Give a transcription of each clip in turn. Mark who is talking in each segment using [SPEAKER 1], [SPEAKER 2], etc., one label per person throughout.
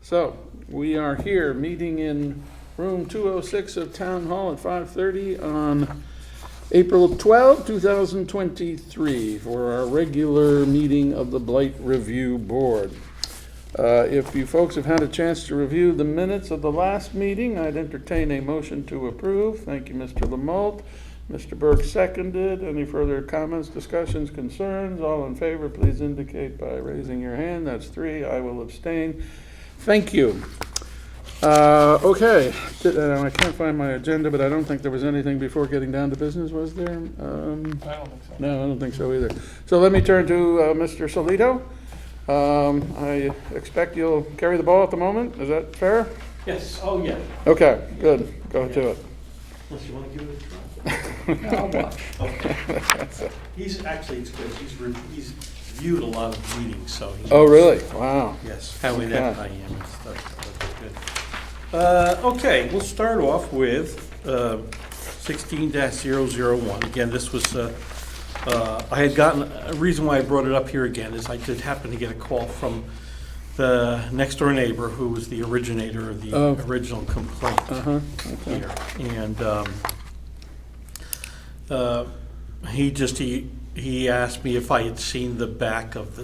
[SPEAKER 1] So, we are here meeting in room 206 of Town Hall at 5:30 on April 12, 2023 for our regular meeting of the Blight Review Board. If you folks have had a chance to review the minutes of the last meeting, I'd entertain a motion to approve. Thank you, Mr. Lamalt. Mr. Burke seconded. Any further comments, discussions, concerns? All in favor, please indicate by raising your hand. That's 3. I will abstain. Thank you. Okay. I can't find my agenda, but I don't think there was anything before getting down to business, was there?
[SPEAKER 2] I don't think so.
[SPEAKER 1] No, I don't think so either. So let me turn to Mr. Solito. I expect you'll carry the ball at the moment. Is that fair?
[SPEAKER 2] Yes, oh yeah.
[SPEAKER 1] Okay, good. Go to it.
[SPEAKER 2] Unless you want to give it a try.
[SPEAKER 3] No, I'll watch.
[SPEAKER 2] Okay. He's actually, it's good, he's viewed a lot of meetings, so.
[SPEAKER 1] Oh, really? Wow.
[SPEAKER 2] Yes, how we that
[SPEAKER 1] Okay.
[SPEAKER 2] I am and stuff, that's good. Okay, we'll start off with 16-001. Again, this was, I had gotten, a reason why I brought it up here again is I did happen to get a call from the next door neighbor who was the originator of the original complaint
[SPEAKER 1] Okay.
[SPEAKER 2] here. And he asked me if I had seen the back of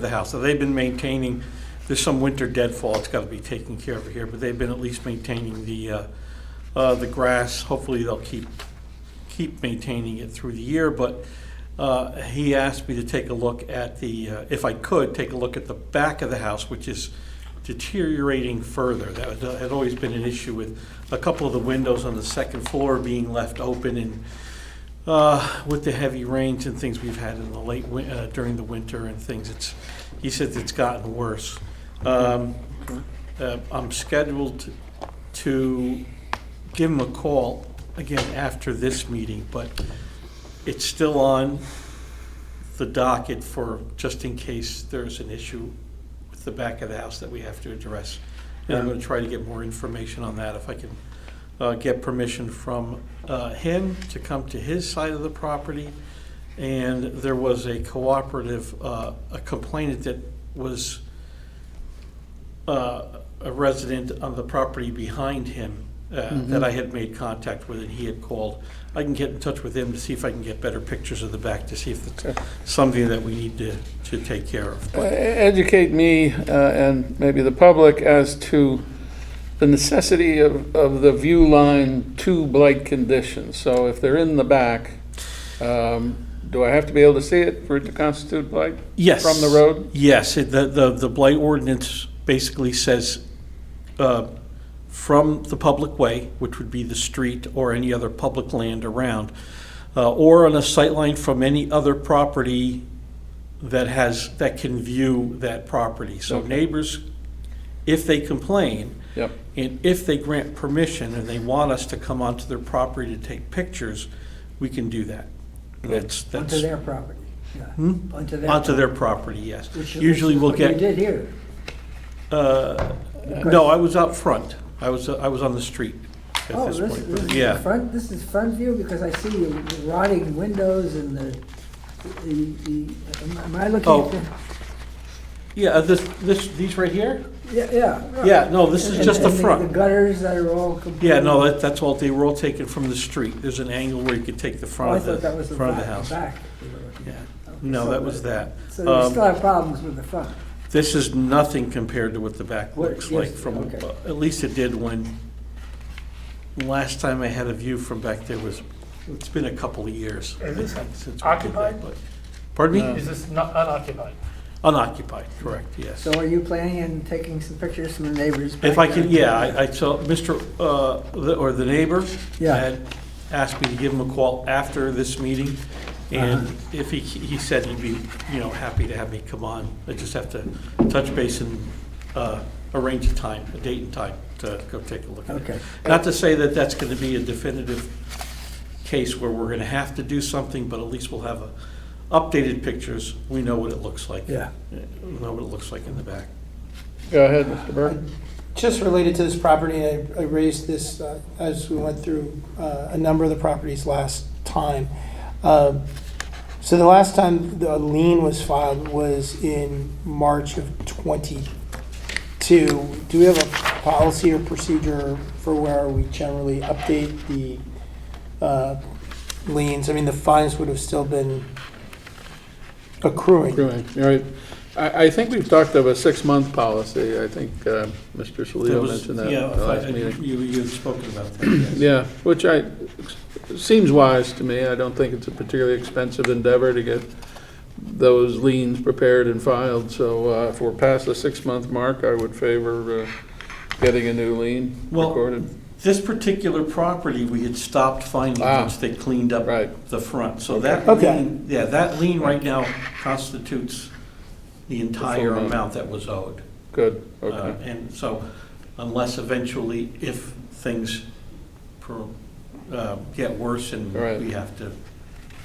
[SPEAKER 2] the house. So they've been maintaining, there's some winter deadfall, it's got to be taken care of here, but they've been at least maintaining the grass. Hopefully they'll keep maintaining it through the year, but he asked me to take a look at if I could, take a look at the back of the house, which is deteriorating further. That had always been an issue with a couple of the windows on the second floor being left open, and with the heavy rains and things we've had in the during the winter and things, he said it's gotten worse. I'm scheduled to give him a call again after this meeting, but it's still on the docket for just in case there's an issue with the back of the house that we have to address. And I'm going to try to get more information on that if I can get permission from him to come to his side of the property. And there was a cooperative, a complainant that was a resident on the property behind him that I had made contact with, and he had called. I can get in touch with him to see if I can get better pictures of the back to see if it's something that we need to take care of.
[SPEAKER 1] Educate me and maybe the public as to the necessity of the view line to blight conditions. So if they're in the back, do I have to be able to see it for it to constitute blight?
[SPEAKER 2] Yes.
[SPEAKER 1] From the road?
[SPEAKER 2] Yes, the blight ordinance basically says from the public way, which would be the street or any other public land around, or on a sightline from any other property that can view that property. So neighbors, if they complain,
[SPEAKER 1] Yep.
[SPEAKER 2] and if they grant permission and they want us to come onto their property to take pictures, we can do that. That's
[SPEAKER 3] Onto their property, yeah.
[SPEAKER 2] Hmm? Onto their property, yes.
[SPEAKER 3] Which
[SPEAKER 2] Usually we'll
[SPEAKER 3] what you
[SPEAKER 2] get.
[SPEAKER 3] did here.
[SPEAKER 2] No, I was out front. I was on the street at
[SPEAKER 3] Oh,
[SPEAKER 2] this
[SPEAKER 3] this
[SPEAKER 2] point.
[SPEAKER 3] is
[SPEAKER 2] Yeah.
[SPEAKER 3] front, this is front view, because I see the rotting windows and the, am I looking
[SPEAKER 2] Oh.
[SPEAKER 3] at the?
[SPEAKER 2] Yeah, these right here?
[SPEAKER 3] Yeah.
[SPEAKER 2] Yeah, no, this is just the
[SPEAKER 3] And
[SPEAKER 2] front.
[SPEAKER 3] The gutters that are all completely.
[SPEAKER 2] Yeah, no, that's all, they were all taken from the street. There's an angle where you could take the
[SPEAKER 3] Oh, I
[SPEAKER 2] front of
[SPEAKER 3] thought that was
[SPEAKER 2] the
[SPEAKER 3] the
[SPEAKER 2] front of the
[SPEAKER 3] back,
[SPEAKER 2] house.
[SPEAKER 3] back that you were looking
[SPEAKER 2] Yeah.
[SPEAKER 3] at. Okay,
[SPEAKER 2] No,
[SPEAKER 3] so
[SPEAKER 2] that was that.
[SPEAKER 3] So you still have problems with the front?
[SPEAKER 2] This is nothing compared to what the back
[SPEAKER 3] What-
[SPEAKER 2] looks
[SPEAKER 3] yes,
[SPEAKER 2] like from,
[SPEAKER 3] okay.
[SPEAKER 2] at least it did when, last time I had a view from back there it's been a couple of years.
[SPEAKER 4] Is this
[SPEAKER 2] since we did that,
[SPEAKER 4] occupied?
[SPEAKER 2] but- Pardon me?
[SPEAKER 1] No.
[SPEAKER 4] Is this not unoccupied?
[SPEAKER 2] Unoccupied, correct, yes.
[SPEAKER 3] So are you planning on taking some pictures from the neighbors?
[SPEAKER 2] If I
[SPEAKER 3] back
[SPEAKER 2] can,
[SPEAKER 3] there?
[SPEAKER 2] yeah, I saw Mr., the neighbor
[SPEAKER 3] Yeah.
[SPEAKER 2] had asked me to give him a call after this meeting, and if he said he'd be, happy to have me come on. I just have to touch base and arrange a time, a date and time to go take a look at it.
[SPEAKER 3] Okay.
[SPEAKER 2] Not to say that that's gonna be a definitive case where we're gonna have to do something, but at least we'll have updated pictures. We know what it looks like.
[SPEAKER 3] Yeah.
[SPEAKER 2] We know what it looks like in the back.
[SPEAKER 1] Go ahead, Mr. Burke.
[SPEAKER 5] Just related to this property, I raised this as we went through a number of the properties last time. So the last time the lien was filed was in March of 2010. do we have a policy or procedure for where we generally update the liens? I mean, the fines would have still been accruing.
[SPEAKER 1] Right, right. I think we've talked of a 6-month policy. I think Mr.
[SPEAKER 2] There
[SPEAKER 1] Salio
[SPEAKER 2] was-
[SPEAKER 1] mentioned that
[SPEAKER 2] yeah,
[SPEAKER 1] at the last meeting.
[SPEAKER 2] you had spoken about that, yes.
[SPEAKER 1] Yeah, which seems wise to me. I don't think it's a particularly expensive endeavor to get those liens prepared and filed. So if we're past the 6-month mark, I would favor getting a new lien
[SPEAKER 2] Well,
[SPEAKER 1] recorded.
[SPEAKER 2] This particular property, we had stopped finding once they cleaned up
[SPEAKER 1] Right.
[SPEAKER 2] the front. So that
[SPEAKER 5] Okay.
[SPEAKER 2] lien, yeah, that lien right now constitutes the entire
[SPEAKER 1] amount.
[SPEAKER 2] amount that was owed.
[SPEAKER 1] Good, okay.
[SPEAKER 2] And so unless eventually, if things get worse and
[SPEAKER 1] Right.
[SPEAKER 2] we have to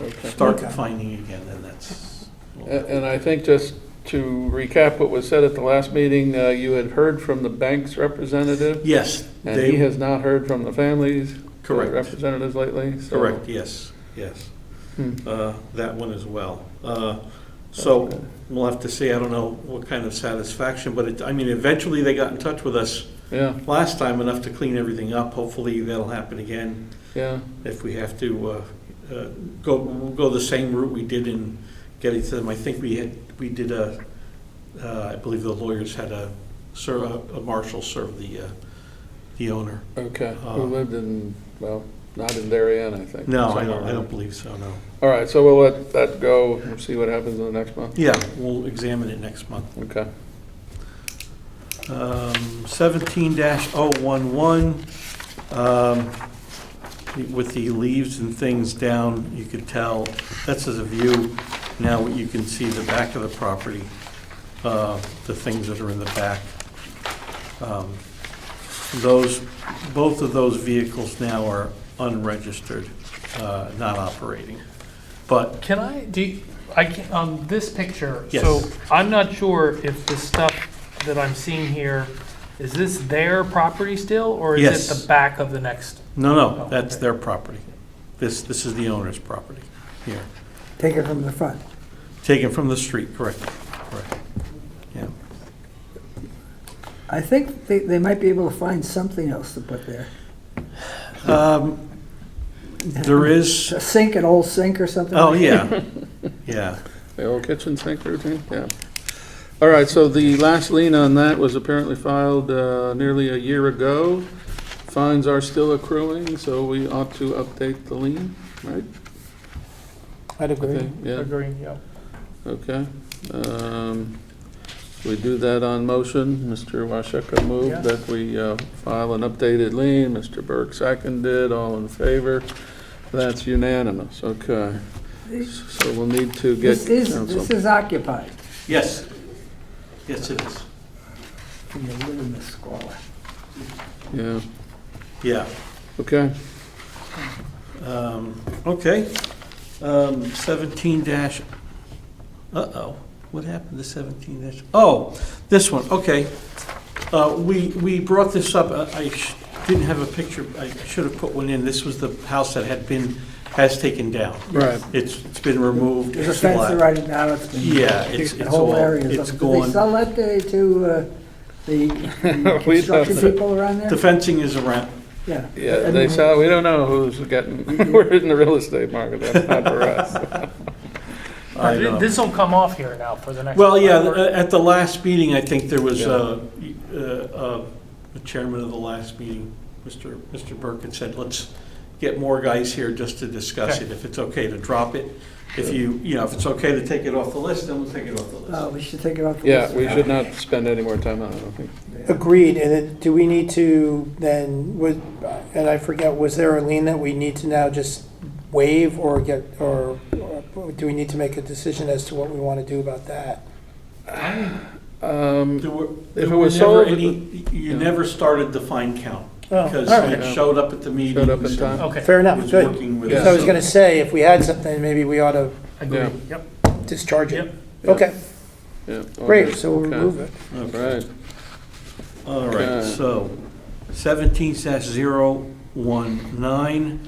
[SPEAKER 1] Okay.
[SPEAKER 2] start
[SPEAKER 5] Okay.
[SPEAKER 2] finding again, then that's.
[SPEAKER 1] And I think just to recap what was said at the last meeting, you had heard from the bank's representative,
[SPEAKER 2] Yes,
[SPEAKER 1] and he
[SPEAKER 2] they,
[SPEAKER 1] has not heard from the families'
[SPEAKER 2] Correct.
[SPEAKER 1] representatives lately. So-
[SPEAKER 2] correct, yes, yes.
[SPEAKER 1] Hmm.
[SPEAKER 2] That one as well. So
[SPEAKER 1] Okay.
[SPEAKER 2] we'll have to see, I don't know what kind of satisfaction, but I mean, eventually they got in touch with us
[SPEAKER 1] Yeah,
[SPEAKER 2] last time enough to clean everything up. Hopefully that'll happen again.
[SPEAKER 1] yeah,
[SPEAKER 2] If we have to we'll go the same route we did in getting to them. I think we did I believe the lawyers had a marshal serve the owner.
[SPEAKER 1] okay. Who lived in, well, not in Darien, I think.
[SPEAKER 2] No, I
[SPEAKER 1] Somewhere
[SPEAKER 2] don't
[SPEAKER 1] around.
[SPEAKER 2] believe so, no.
[SPEAKER 1] All right, so we'll let that go and see what happens in the next month.
[SPEAKER 2] Yeah, we'll examine it next month.
[SPEAKER 1] Okay.
[SPEAKER 2] 17-011, with the leaves and things down, you could tell, that's as a view. Now you can see the back of the property, the things that are in the back. Both of those vehicles now are unregistered, not operating. But,
[SPEAKER 4] Can I, on this picture,
[SPEAKER 2] Yes.
[SPEAKER 4] so I'm not sure if the stuff that I'm seeing here, is this their property still, or is
[SPEAKER 2] Yes.
[SPEAKER 4] it the back of the next?
[SPEAKER 2] no,
[SPEAKER 4] Oh,
[SPEAKER 2] that's
[SPEAKER 4] okay.
[SPEAKER 2] their property. This is the owner's property here.
[SPEAKER 3] Take it from the front.
[SPEAKER 2] Taken from the street, correct, correct. Yeah.
[SPEAKER 3] I think they might be able to find something else to put there.
[SPEAKER 2] There is,
[SPEAKER 3] A sink, an old sink or something?
[SPEAKER 2] oh,
[SPEAKER 3] like
[SPEAKER 2] yeah, yeah.
[SPEAKER 1] The old kitchen sink routine, yeah. All right, so the last lien on that was apparently filed nearly a year ago. Fines are still accruing, so we ought to update the lien, right?
[SPEAKER 5] I'd agree.
[SPEAKER 1] Okay, yeah,
[SPEAKER 4] Agreeing, yeah.
[SPEAKER 1] okay. We do that on motion. Mr. Washeka
[SPEAKER 4] Yeah.
[SPEAKER 1] moved that we file an updated lien. Mr. Burke seconded. All in favor? That's unanimous, okay. So we'll need to get
[SPEAKER 3] This
[SPEAKER 1] counsel.
[SPEAKER 3] is occupied.
[SPEAKER 2] Yes, yes it is,
[SPEAKER 3] And you live in the squalor.
[SPEAKER 1] Yeah,
[SPEAKER 2] yeah.
[SPEAKER 1] okay.
[SPEAKER 2] Okay, 17 dash, what happened to 17 dash? Oh, this one, okay. We brought this up, didn't have a picture, I should have put one in. This was the house that has taken down.
[SPEAKER 1] Right.
[SPEAKER 2] It's been removed.
[SPEAKER 3] There's a
[SPEAKER 2] It's
[SPEAKER 3] fence
[SPEAKER 2] flat.
[SPEAKER 3] right now, it's been.
[SPEAKER 2] Yeah, it's
[SPEAKER 3] The whole
[SPEAKER 2] all-
[SPEAKER 3] area is
[SPEAKER 2] it's
[SPEAKER 3] up. Did
[SPEAKER 2] gone.
[SPEAKER 3] they sell that to the
[SPEAKER 1] We
[SPEAKER 3] construction
[SPEAKER 1] don't-
[SPEAKER 3] people around there?
[SPEAKER 2] The fencing is around,
[SPEAKER 3] Yeah.
[SPEAKER 1] Yeah,
[SPEAKER 3] I
[SPEAKER 1] they
[SPEAKER 3] mean,
[SPEAKER 1] sell, we don't know who's getting, we're in the real estate market, that's not for us.
[SPEAKER 2] I know.
[SPEAKER 4] This will come off here now for the next.
[SPEAKER 2] Well, yeah, at the last meeting, I think there was,
[SPEAKER 1] Yeah.
[SPEAKER 2] the chairman of the last meeting, Mr. Burke had said, let's get more guys here just to discuss
[SPEAKER 4] Okay.
[SPEAKER 2] it, if it's okay to drop it. If if it's okay to take it off the list, then we'll take it off the list.
[SPEAKER 3] We should take it off the
[SPEAKER 1] Yeah,
[SPEAKER 3] list.
[SPEAKER 1] we should not spend any more time on it, I don't think.
[SPEAKER 5] Agreed, and then do we need to then, and I forget, was there a lien that we need to now just waive or do we need to make a decision as to what we want to do about that?
[SPEAKER 2] There were
[SPEAKER 1] If it
[SPEAKER 2] never
[SPEAKER 1] was sold,
[SPEAKER 2] any, you
[SPEAKER 1] yeah.
[SPEAKER 2] never started the fine count,
[SPEAKER 5] Oh,
[SPEAKER 2] because
[SPEAKER 5] all right.
[SPEAKER 2] it showed up at the meeting.
[SPEAKER 1] Showed up in time.
[SPEAKER 4] Okay,
[SPEAKER 5] Fair enough,
[SPEAKER 2] Was
[SPEAKER 5] good.
[SPEAKER 2] working with
[SPEAKER 1] Yeah.
[SPEAKER 5] So I was
[SPEAKER 2] us.
[SPEAKER 5] gonna say, if we had something, maybe we ought to
[SPEAKER 4] agree,
[SPEAKER 1] Yeah.
[SPEAKER 4] yep.
[SPEAKER 5] discharge it.
[SPEAKER 4] Yep.
[SPEAKER 1] Yeah.
[SPEAKER 5] Okay,
[SPEAKER 1] Yeah,
[SPEAKER 5] great,
[SPEAKER 1] okay,
[SPEAKER 5] so we'll
[SPEAKER 1] okay.
[SPEAKER 5] remove it.
[SPEAKER 2] Okay.
[SPEAKER 1] Right,
[SPEAKER 2] All right,
[SPEAKER 1] Okay.
[SPEAKER 2] so 17-019.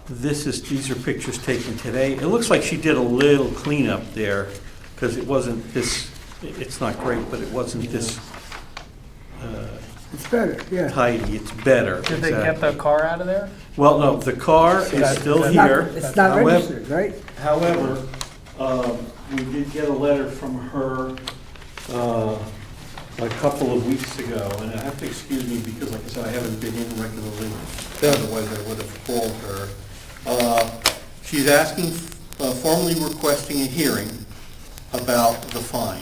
[SPEAKER 2] These are pictures taken today. It looks like she did a little cleanup there, because it wasn't this it's not great, but it wasn't this
[SPEAKER 3] It's better, yeah.
[SPEAKER 2] tidy. It's better.
[SPEAKER 4] Did they get
[SPEAKER 2] exactly.
[SPEAKER 4] the car out of there?
[SPEAKER 2] Well, no, the car is still
[SPEAKER 3] It's not-
[SPEAKER 2] here.
[SPEAKER 3] It's not
[SPEAKER 2] However-
[SPEAKER 3] registered, right?
[SPEAKER 2] However, we did get a letter from her a couple of weeks ago, and I have to excuse me because, like I said, I haven't been in regularly. Otherwise, I would have called her. She's asking, formally requesting a hearing about the fine.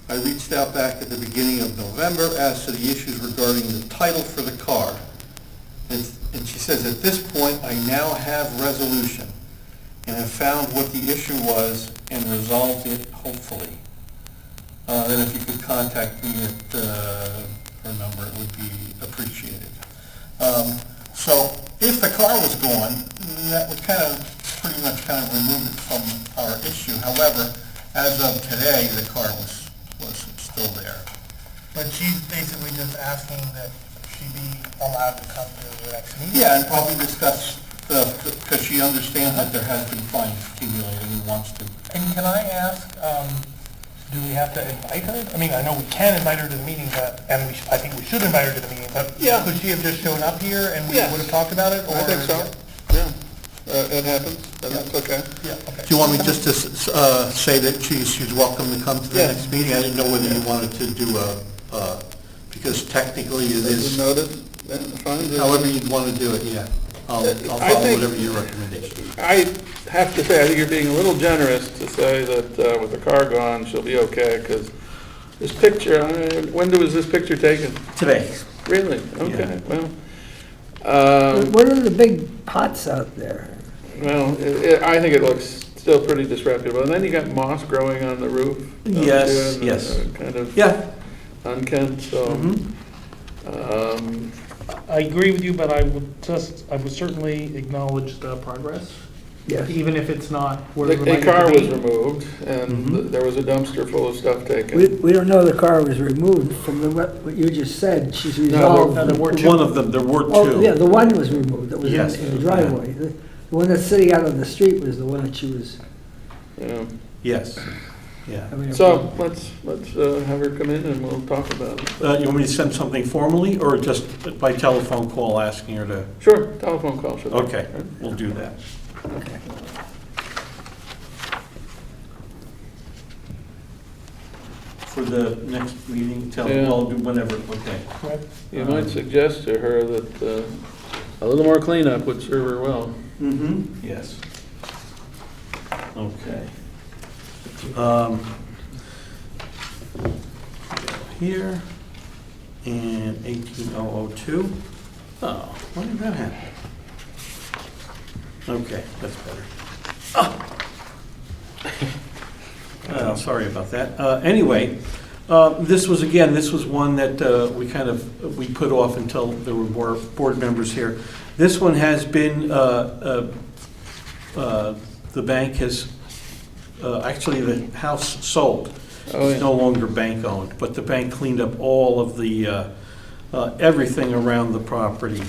[SPEAKER 2] I reached out back at the beginning of November as to the issues regarding the title for the car. And she says, at this point, I now have resolution and have found what the issue was and resolved it, hopefully. Then if you could contact me at her number, it would be appreciated. So if the car was gone, that would pretty much remove it from our issue. However, as of today, the car was still there.
[SPEAKER 6] But she's basically just asking that she be allowed to come to the next meeting?
[SPEAKER 2] Yeah, and probably discuss, because she understands that there has been fines accumulating and wants to.
[SPEAKER 6] And can I ask, do we have to invite her? I mean, I know we can invite her to the meeting, but, and I think we should invite her to the meeting, but
[SPEAKER 2] Yeah.
[SPEAKER 6] could she have just shown up here and we
[SPEAKER 2] Yes.
[SPEAKER 6] would have talked about it?
[SPEAKER 2] I think so, yeah. It happens, and that's okay.
[SPEAKER 6] Yeah, okay.
[SPEAKER 2] Do you want me just to say that she's welcome to come to the
[SPEAKER 7] Yeah.
[SPEAKER 2] next meeting? I didn't know whether you wanted to do because technically it is,
[SPEAKER 7] Notice, yeah, fine.
[SPEAKER 2] however you'd want to do it, yeah. I'll
[SPEAKER 7] I
[SPEAKER 2] follow
[SPEAKER 7] think-
[SPEAKER 2] whatever your recommendation is.
[SPEAKER 1] I have to say, I think you're being a little generous to say that with the car gone, she'll be okay, because this picture, when was this picture taken?
[SPEAKER 2] Today.
[SPEAKER 1] Really? Okay, well.
[SPEAKER 3] What are the big pots out there?
[SPEAKER 1] Well, I think it looks still pretty disreputable. And then you got moss growing on the roof. don't you,
[SPEAKER 2] Yes,
[SPEAKER 1] and,
[SPEAKER 2] yes.
[SPEAKER 1] Kind of
[SPEAKER 2] Yeah.
[SPEAKER 1] unkempt, so.
[SPEAKER 2] Mhm.
[SPEAKER 4] I agree with you, but I would certainly acknowledge the progress,
[SPEAKER 3] Yes.
[SPEAKER 4] even if it's not where it
[SPEAKER 1] A
[SPEAKER 4] reminded
[SPEAKER 1] car
[SPEAKER 4] to
[SPEAKER 1] was
[SPEAKER 4] be.
[SPEAKER 1] removed, and
[SPEAKER 2] Mhm.
[SPEAKER 1] there was a dumpster full of stuff
[SPEAKER 3] We,
[SPEAKER 1] taken.
[SPEAKER 3] we don't know the car was removed from what you just said. She's
[SPEAKER 1] there-
[SPEAKER 3] resolved.
[SPEAKER 4] No, there were two.
[SPEAKER 2] One of them, there were
[SPEAKER 3] Oh, yeah,
[SPEAKER 2] two.
[SPEAKER 3] the one was removed, that was
[SPEAKER 2] Yes.
[SPEAKER 3] in the driveway. The one that's sitting out on the street was the one that she was
[SPEAKER 1] You know.
[SPEAKER 2] Yes, yeah.
[SPEAKER 3] having a
[SPEAKER 1] So
[SPEAKER 3] problem.
[SPEAKER 1] let's have her come in and we'll talk about it.
[SPEAKER 2] You want me to send something formally or just by telephone call asking her to?
[SPEAKER 1] Sure, telephone call should.
[SPEAKER 2] Okay, we'll do that.
[SPEAKER 3] Okay.
[SPEAKER 2] For the next meeting,
[SPEAKER 1] Yeah.
[SPEAKER 2] I'll do whenever, okay.
[SPEAKER 1] You might suggest to her that a little more cleanup would serve her well.
[SPEAKER 2] Mm-hmm. Yes. Okay. Here, and 18002. Oh, why did that happen? Okay, that's better. Oh, sorry about that. Anyway, this was one that we put off until there were more board members here. This one has been, the bank has, actually the house sold.
[SPEAKER 1] Oh,
[SPEAKER 2] It's
[SPEAKER 1] yeah.
[SPEAKER 2] no longer bank owned, but the bank cleaned up all of the, everything around the property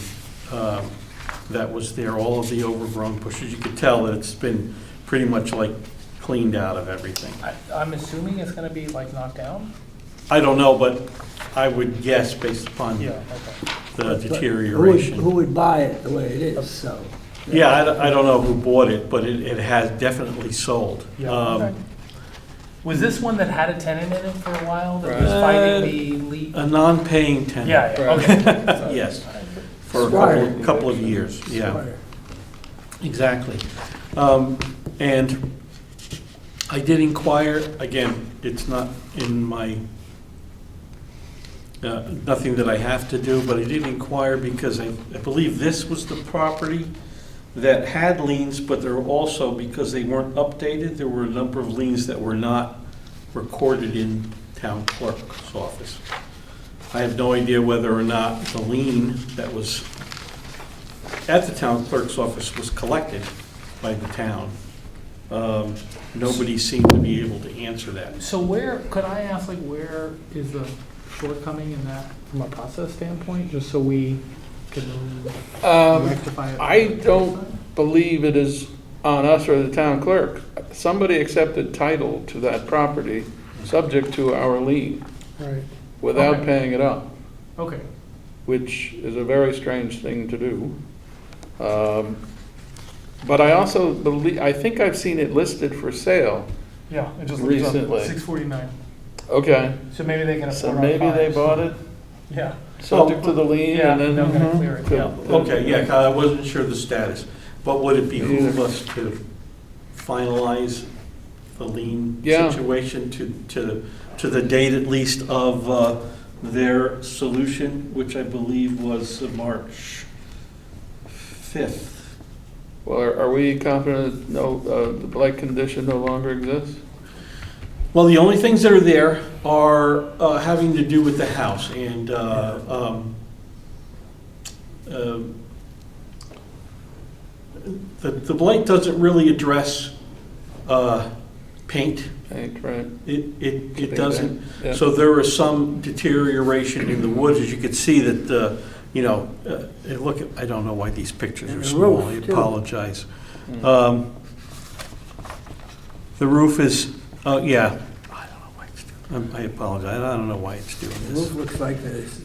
[SPEAKER 2] that was there, all of the overgrown bushes. You could tell that it's been pretty much like cleaned out of everything.
[SPEAKER 4] I'm assuming it's gonna be like knocked down?
[SPEAKER 2] I don't know, but I would guess based upon
[SPEAKER 4] Yeah, okay.
[SPEAKER 2] the
[SPEAKER 3] But Who
[SPEAKER 2] deterioration.
[SPEAKER 3] would buy it the way it is, so.
[SPEAKER 2] Yeah, I don't know who bought it, but it has definitely sold.
[SPEAKER 4] Yeah,
[SPEAKER 2] Um,
[SPEAKER 4] okay. Was this one that had a tenant in it for a while that was
[SPEAKER 1] Right.
[SPEAKER 4] fighting the leak?
[SPEAKER 2] A non-paying tenant.
[SPEAKER 4] Yeah, yeah, okay.
[SPEAKER 2] Yes, for a
[SPEAKER 3] Squire.
[SPEAKER 2] couple of years, yeah,
[SPEAKER 3] Squire.
[SPEAKER 2] exactly. And I did inquire, again, it's not in my, nothing that I have to do, but I did inquire because I believe this was the property that had liens, but there were also, because they weren't updated, there were a number of liens that were not recorded in town clerk's office. I have no idea whether or not the lien that was at the town clerk's office was collected by the town. Nobody seemed to be able to answer that.
[SPEAKER 4] So where, could I ask, like, where is the shortcoming in that from a process standpoint, just so we can rectify it?
[SPEAKER 1] I don't believe it is on us or the town clerk. Somebody accepted title to that property, subject to our lien,
[SPEAKER 5] Right.
[SPEAKER 1] without
[SPEAKER 4] Okay.
[SPEAKER 1] paying it up,
[SPEAKER 4] Okay.
[SPEAKER 1] which is a very strange thing to do. But I also believe, I think I've seen it listed for sale.
[SPEAKER 6] Yeah, it just
[SPEAKER 1] looks up, Recently.
[SPEAKER 6] 649.
[SPEAKER 1] Okay,
[SPEAKER 4] So maybe they can
[SPEAKER 1] so
[SPEAKER 4] afford our
[SPEAKER 1] maybe they
[SPEAKER 4] fines.
[SPEAKER 1] bought it,
[SPEAKER 6] Yeah.
[SPEAKER 1] subject to the lien,
[SPEAKER 4] Yeah,
[SPEAKER 1] and then.
[SPEAKER 4] they're gonna clear it,
[SPEAKER 1] could-
[SPEAKER 4] yeah.
[SPEAKER 2] Okay, yeah, 'cause I wasn't sure the status, but would it behoove us to finalize the lien
[SPEAKER 1] Yeah.
[SPEAKER 2] situation to the date at least of their solution, which I believe was March 5th?
[SPEAKER 1] Well, are we confident the blight condition no longer exists?
[SPEAKER 2] Well, the only things that are there are having to do with the house, and the blight doesn't really address paint.
[SPEAKER 1] Paint, right?
[SPEAKER 2] It doesn't.
[SPEAKER 1] Yeah.
[SPEAKER 2] So there is some deterioration in the woods, as you can see that, look, I don't know why these pictures
[SPEAKER 3] And
[SPEAKER 2] are
[SPEAKER 3] the
[SPEAKER 2] small,
[SPEAKER 3] roof,
[SPEAKER 2] I
[SPEAKER 3] too.
[SPEAKER 2] apologize.
[SPEAKER 1] Mm.
[SPEAKER 2] The roof is, yeah, I don't know why it's doing, I apologize, I don't know why it's doing
[SPEAKER 3] The
[SPEAKER 2] this.
[SPEAKER 3] roof looks like this,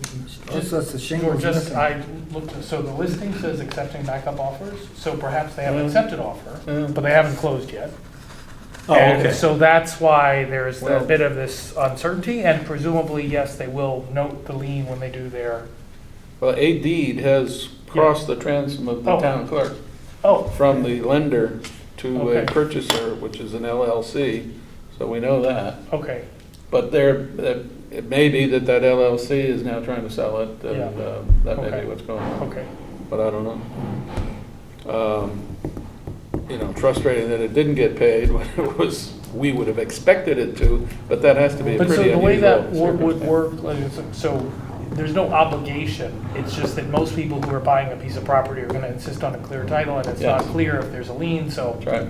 [SPEAKER 3] just lets the
[SPEAKER 6] Or
[SPEAKER 3] shingles
[SPEAKER 6] just,
[SPEAKER 3] missing.
[SPEAKER 6] I looked, so the listing says accepting backup offers, so perhaps they have an
[SPEAKER 1] Yeah.
[SPEAKER 6] accepted offer,
[SPEAKER 1] Yeah.
[SPEAKER 6] but they haven't closed yet.
[SPEAKER 2] Oh,
[SPEAKER 6] And
[SPEAKER 2] okay.
[SPEAKER 6] so that's why there's a
[SPEAKER 1] Well-
[SPEAKER 6] bit of this uncertainty, and presumably, yes, they will note the lien when they do their,
[SPEAKER 1] Well, a deed has crossed the transom of the
[SPEAKER 6] Oh.
[SPEAKER 1] town clerk,
[SPEAKER 6] oh,
[SPEAKER 1] from the lender to a
[SPEAKER 6] Okay.
[SPEAKER 1] purchaser, which is an LLC, so we know that.
[SPEAKER 6] okay,
[SPEAKER 1] But it may be that LLC is now trying to sell it, and that may
[SPEAKER 6] Okay.
[SPEAKER 1] be what's going on,
[SPEAKER 6] okay.
[SPEAKER 1] but I don't know. Frustrating that it didn't get paid when it was, we would have expected it to, but that has to be a
[SPEAKER 6] But so
[SPEAKER 1] pretty
[SPEAKER 6] the way
[SPEAKER 1] unusual
[SPEAKER 6] that would
[SPEAKER 1] circumstance.
[SPEAKER 6] work, like, so there's no obligation, it's just that most people who are buying a piece of property are gonna insist on a clear title, and it's not
[SPEAKER 1] Yes.
[SPEAKER 6] clear if there's a lien, so.
[SPEAKER 1] That's right.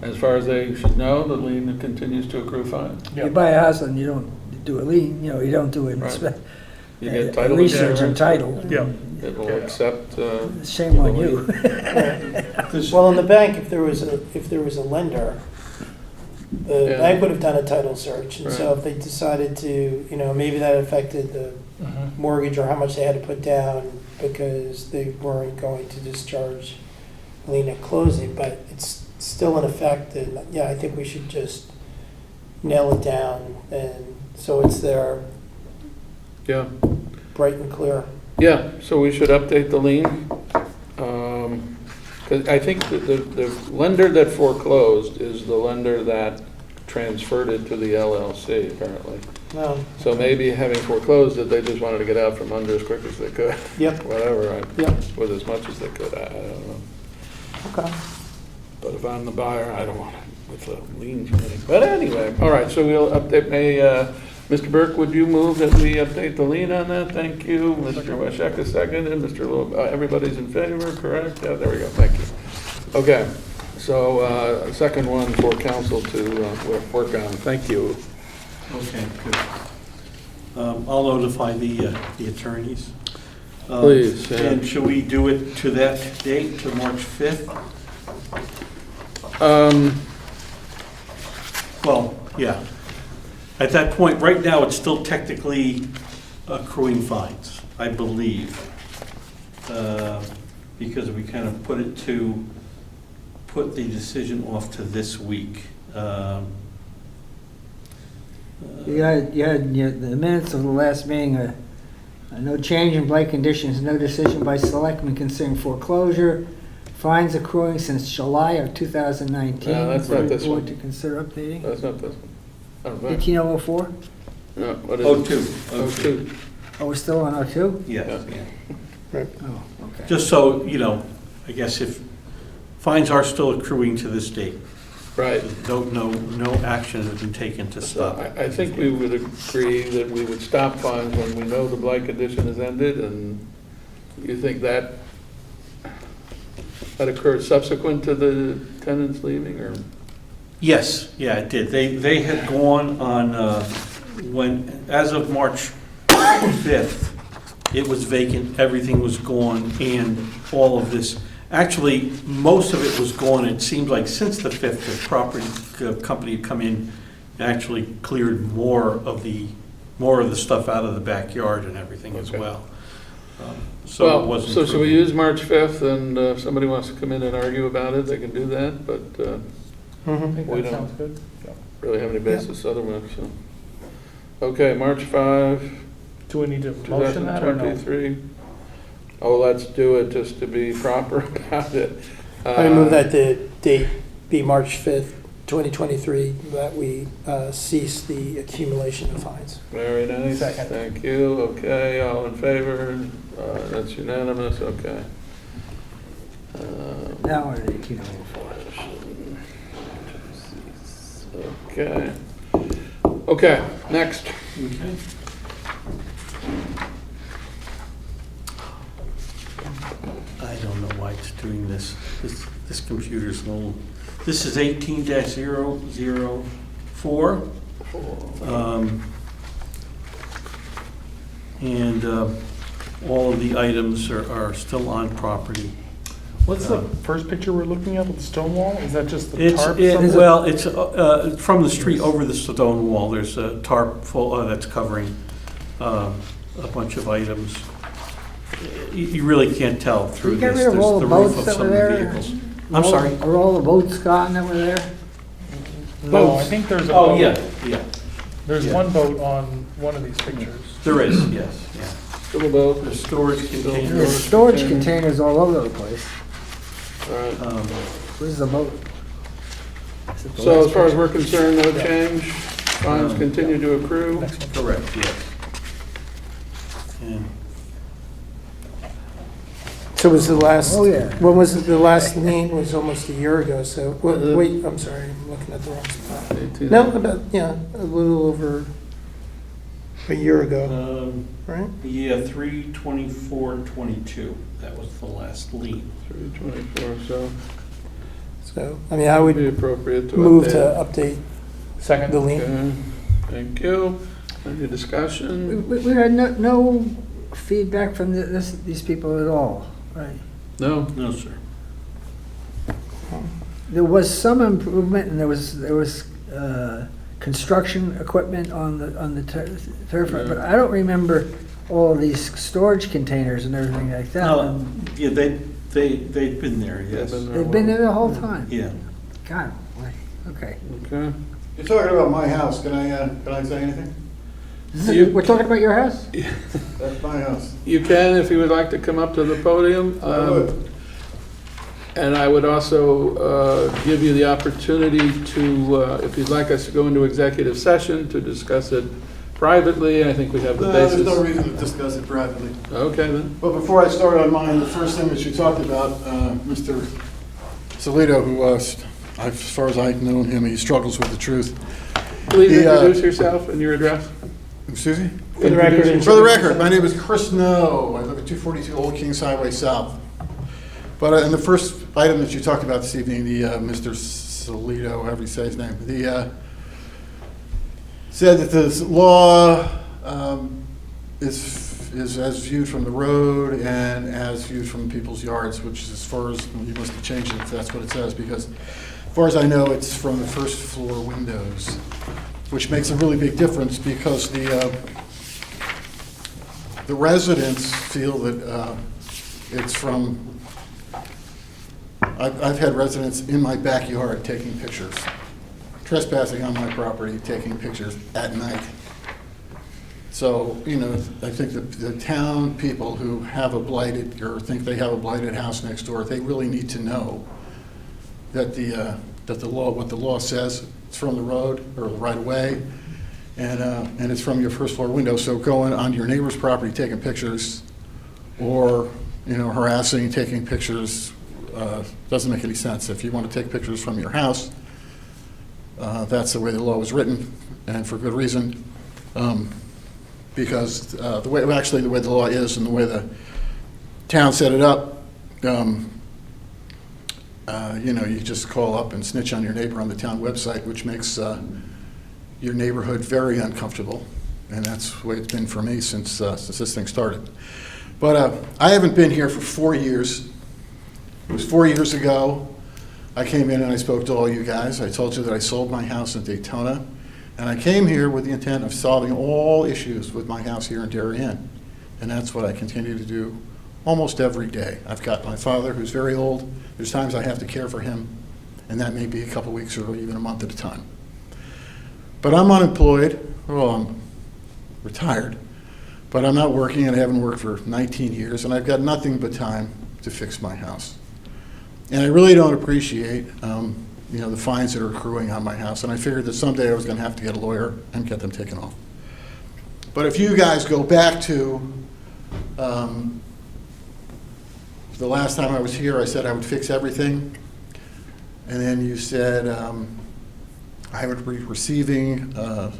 [SPEAKER 1] As far as they should know, the lien continues to accrue fines.
[SPEAKER 6] Yeah.
[SPEAKER 3] You buy a house and you don't do a lien, you don't do an
[SPEAKER 1] Right.
[SPEAKER 3] inspe-
[SPEAKER 1] You get title
[SPEAKER 3] research
[SPEAKER 1] insurance.
[SPEAKER 3] and title.
[SPEAKER 6] Yeah.
[SPEAKER 1] It will
[SPEAKER 6] Yeah.
[SPEAKER 1] accept.
[SPEAKER 3] Shame on you.
[SPEAKER 5] Well, in the bank, if there was a lender, the
[SPEAKER 1] Yeah.
[SPEAKER 5] bank would have done a title search, and so
[SPEAKER 1] Right.
[SPEAKER 5] if they decided to, maybe that affected the
[SPEAKER 6] Mhm.
[SPEAKER 5] mortgage or how much they had to put down because they weren't going to discharge lien at closing, but it's still in effect, and yeah, I think we should just nail it down, and so it's there,
[SPEAKER 1] Yeah,
[SPEAKER 5] bright and clear.
[SPEAKER 1] yeah, so we should update the lien. 'Cause I think that the lender that foreclosed is the lender that transferred it to the LLC, apparently.
[SPEAKER 5] No,
[SPEAKER 1] So maybe having foreclosed it, they just wanted to get out from under as quick as they could,
[SPEAKER 5] yep,
[SPEAKER 1] whatever,
[SPEAKER 5] yep,
[SPEAKER 1] with as much as they could, I don't know.
[SPEAKER 5] okay.
[SPEAKER 1] But if I'm the buyer, I don't want it with the liens committee. But anyway, all right, so we'll update, Mr. Burke, would you move that we update the lien on that? Thank you. Mr. Washaka seconded, Mr. Lew, everybody's in favor, correct? Yeah, there we go, thank you. Okay, so, second one for council to work on, thank you.
[SPEAKER 2] Okay, good. I'll notify the attorneys.
[SPEAKER 1] Please, yeah.
[SPEAKER 2] And should we do it to that date, to March 5th? Well, yeah. At that point, right now, it's still technically accruing fines, I believe. Because we kind of put the decision off to this week.
[SPEAKER 3] You had the minutes of the last meeting, no change in blight conditions, no decision by selectmen concerning foreclosure, fines accruing since July of 2019.
[SPEAKER 1] No, that's not this
[SPEAKER 3] Board
[SPEAKER 1] one.
[SPEAKER 3] to consider updating.
[SPEAKER 1] That's not this one. Oh, right.
[SPEAKER 3] 1804?
[SPEAKER 1] No, what is it?
[SPEAKER 2] 02.
[SPEAKER 1] 02.
[SPEAKER 3] Oh, we're still on 02?
[SPEAKER 2] Yes,
[SPEAKER 1] Yeah.
[SPEAKER 2] yeah.
[SPEAKER 3] Oh, okay.
[SPEAKER 2] Just so, I guess if fines are still accruing to this date,
[SPEAKER 1] Right.
[SPEAKER 2] no action has been taken to
[SPEAKER 1] So
[SPEAKER 2] stop it.
[SPEAKER 1] I think we would agree that we would stop fines when we know the blight condition has ended, and you think that occurred subsequent to the tenants leaving, or?
[SPEAKER 2] Yes, yeah, it did. They had gone on, as of March 5th, it was vacant, everything was gone, and all of this Actually, most of it was gone. It seems like since the 5th, the property company had come in and actually cleared more of the stuff out of the backyard and everything as
[SPEAKER 1] Okay.
[SPEAKER 2] well. So it
[SPEAKER 1] Well,
[SPEAKER 2] wasn't.
[SPEAKER 1] so should we use March 5th, and if somebody wants to come in and argue about it, they can do that, but
[SPEAKER 4] I think
[SPEAKER 1] We
[SPEAKER 4] that
[SPEAKER 1] don't-
[SPEAKER 4] sounds good.
[SPEAKER 1] really have any basis otherwise, so. Okay, March 5,
[SPEAKER 4] Do we need to motion that or no?
[SPEAKER 1] 2023. Oh, let's do it just to be proper about it.
[SPEAKER 5] I move that the date be March 5th, 2023, that we cease the accumulation of fines.
[SPEAKER 1] Very nice.
[SPEAKER 4] Second.
[SPEAKER 1] Thank you. Okay, all in favor? That's unanimous, okay.
[SPEAKER 3] Now what are they accumulating for?
[SPEAKER 1] Okay. Okay, next.
[SPEAKER 2] Okay. I don't know why it's doing this. This computer's a little, this is 18-004. And all of the items are still on property.
[SPEAKER 4] What's the first picture we're looking at with the stone wall? Is that just the
[SPEAKER 2] It's,
[SPEAKER 4] tarp?
[SPEAKER 2] well, it's from the street over the stone wall. There's a tarp full, that's covering a bunch of items. You really can't tell through
[SPEAKER 3] Did you get
[SPEAKER 2] this.
[SPEAKER 3] rid of all
[SPEAKER 2] There's
[SPEAKER 3] the
[SPEAKER 2] the roof
[SPEAKER 3] boats
[SPEAKER 2] of
[SPEAKER 3] that
[SPEAKER 2] some
[SPEAKER 3] were
[SPEAKER 2] of the
[SPEAKER 3] there?
[SPEAKER 2] vehicles. I'm sorry?
[SPEAKER 3] Are all the boats gone that were there?
[SPEAKER 4] No, I think there's a
[SPEAKER 2] Oh,
[SPEAKER 4] boat.
[SPEAKER 2] yeah, yeah.
[SPEAKER 4] There's
[SPEAKER 2] Yeah.
[SPEAKER 4] one boat on one of these pictures.
[SPEAKER 2] There is, yes, yeah.
[SPEAKER 1] Still about,
[SPEAKER 2] The storage container.
[SPEAKER 3] There's storage containers all over the place.
[SPEAKER 1] all right.
[SPEAKER 3] Where's the boat? Is it the
[SPEAKER 1] So
[SPEAKER 3] last
[SPEAKER 1] as far as
[SPEAKER 3] picture?
[SPEAKER 1] we're concerned, no change. Fines continue to accrue.
[SPEAKER 4] Next one.
[SPEAKER 2] Correct, yes. And
[SPEAKER 5] So was the last,
[SPEAKER 3] Oh, yeah.
[SPEAKER 5] when was it, the last lien was almost a year ago, so, wait, I'm sorry, I'm looking at the wrong spot.
[SPEAKER 1] 18.
[SPEAKER 5] No, about, yeah, a little over a year ago, right?
[SPEAKER 2] yeah, 3/24/22, that was the last lien.
[SPEAKER 1] 324, so
[SPEAKER 5] So, I mean, I
[SPEAKER 1] would be
[SPEAKER 5] would
[SPEAKER 1] appropriate to
[SPEAKER 5] move
[SPEAKER 1] update.
[SPEAKER 5] to update
[SPEAKER 4] Second.
[SPEAKER 5] the lien.
[SPEAKER 1] Okay, thank you. Any discussion?
[SPEAKER 3] We had no feedback from these people at all, right?
[SPEAKER 1] No?
[SPEAKER 2] No, sir.
[SPEAKER 3] There was some improvement, and there was construction equipment on the turf,
[SPEAKER 1] Yeah.
[SPEAKER 3] but I don't remember all these storage containers and everything like that.
[SPEAKER 2] Yeah, they've been there, yes.
[SPEAKER 3] They've been there the whole time.
[SPEAKER 2] Yeah.
[SPEAKER 3] God, why? Okay.
[SPEAKER 1] Okay.
[SPEAKER 7] You're talking about my house, can I say anything?
[SPEAKER 3] We're talking about your house?
[SPEAKER 7] That's my house.
[SPEAKER 1] You can, if you would like to come up to the podium.
[SPEAKER 7] I would.
[SPEAKER 1] And I would also give you the opportunity to, if you'd like us to go into executive session to discuss it privately. I think we have the
[SPEAKER 7] No, there's
[SPEAKER 1] basis.
[SPEAKER 7] no reason to discuss it privately.
[SPEAKER 1] Okay, then.
[SPEAKER 7] But before I start on mine, the first thing that you talked about, Mr. Salito, who, as far as I've known him, he struggles with the truth.
[SPEAKER 1] Please
[SPEAKER 7] The,
[SPEAKER 1] introduce yourself and your address.
[SPEAKER 7] Excuse me?
[SPEAKER 5] For the record.
[SPEAKER 7] For the record, my name is Chris No. I live at 242 Old Kings Highway South. But in the first item that you talked about this evening, the Mr. Salito, however you say his name, said that this law is as viewed from the road and as viewed from people's yards, which is as far as, you must have changed it if that's what it says, because as far as I know, it's from the first floor windows, which makes a really big difference because the residents feel that it's from, I've had residents in my backyard taking pictures, trespassing on my property, taking pictures at night. So, I think the town people who have a blighted, or think they have a blighted house next door, they really need to know that that the law, what the law says, it's from the road or the right of way, and it's from your first floor window. So going on your neighbor's property taking pictures, or harassing, taking pictures, doesn't make any sense. If you want to take pictures from your house, that's the way the law was written, and for good reason. Because the way the law is and the way the town set it up, you just call up and snitch on your neighbor on the town website, which makes your neighborhood very uncomfortable, and that's the way it's been for me since this thing started. But I haven't been here for 4 years, It was 4 years ago. I came in and I spoke to all you guys. I told you that I sold my house in Daytona, and I came here with the intent of solving all issues with my house here in Darien. And that's what I continue to do almost every day. I've got my father who's very old. There's times I have to care for him, and that may be a couple weeks or even a month at a time. But I'm unemployed. Well, I'm retired, but I'm not working, and I haven't worked for 19 years, and I've got nothing but time to fix my house. And I really don't appreciate, the fines that are accruing on my house. And I figured that someday I was going to have to get a lawyer and get them taken off. But if you guys go back to the last time I was here, I said I would fix everything. And then you said I would be receiving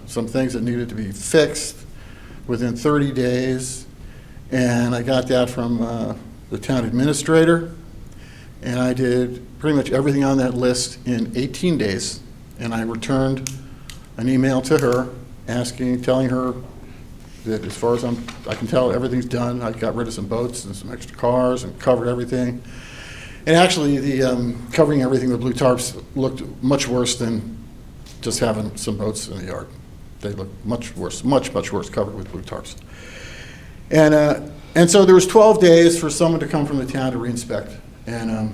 [SPEAKER 7] some things that needed to be fixed within 30 days. And I got that from the town administrator. And I did pretty much everything on that list in 18 days. And I returned an email to her telling her that as far as I can tell, everything's done. I got rid of some boats and some extra cars and covered everything. And actually, the covering everything with blue tarps looked much worse than just having some boats in the yard. They looked much worse, much worse covered with blue tarps. And so there was 12 days for someone to come from the town to reinspect. And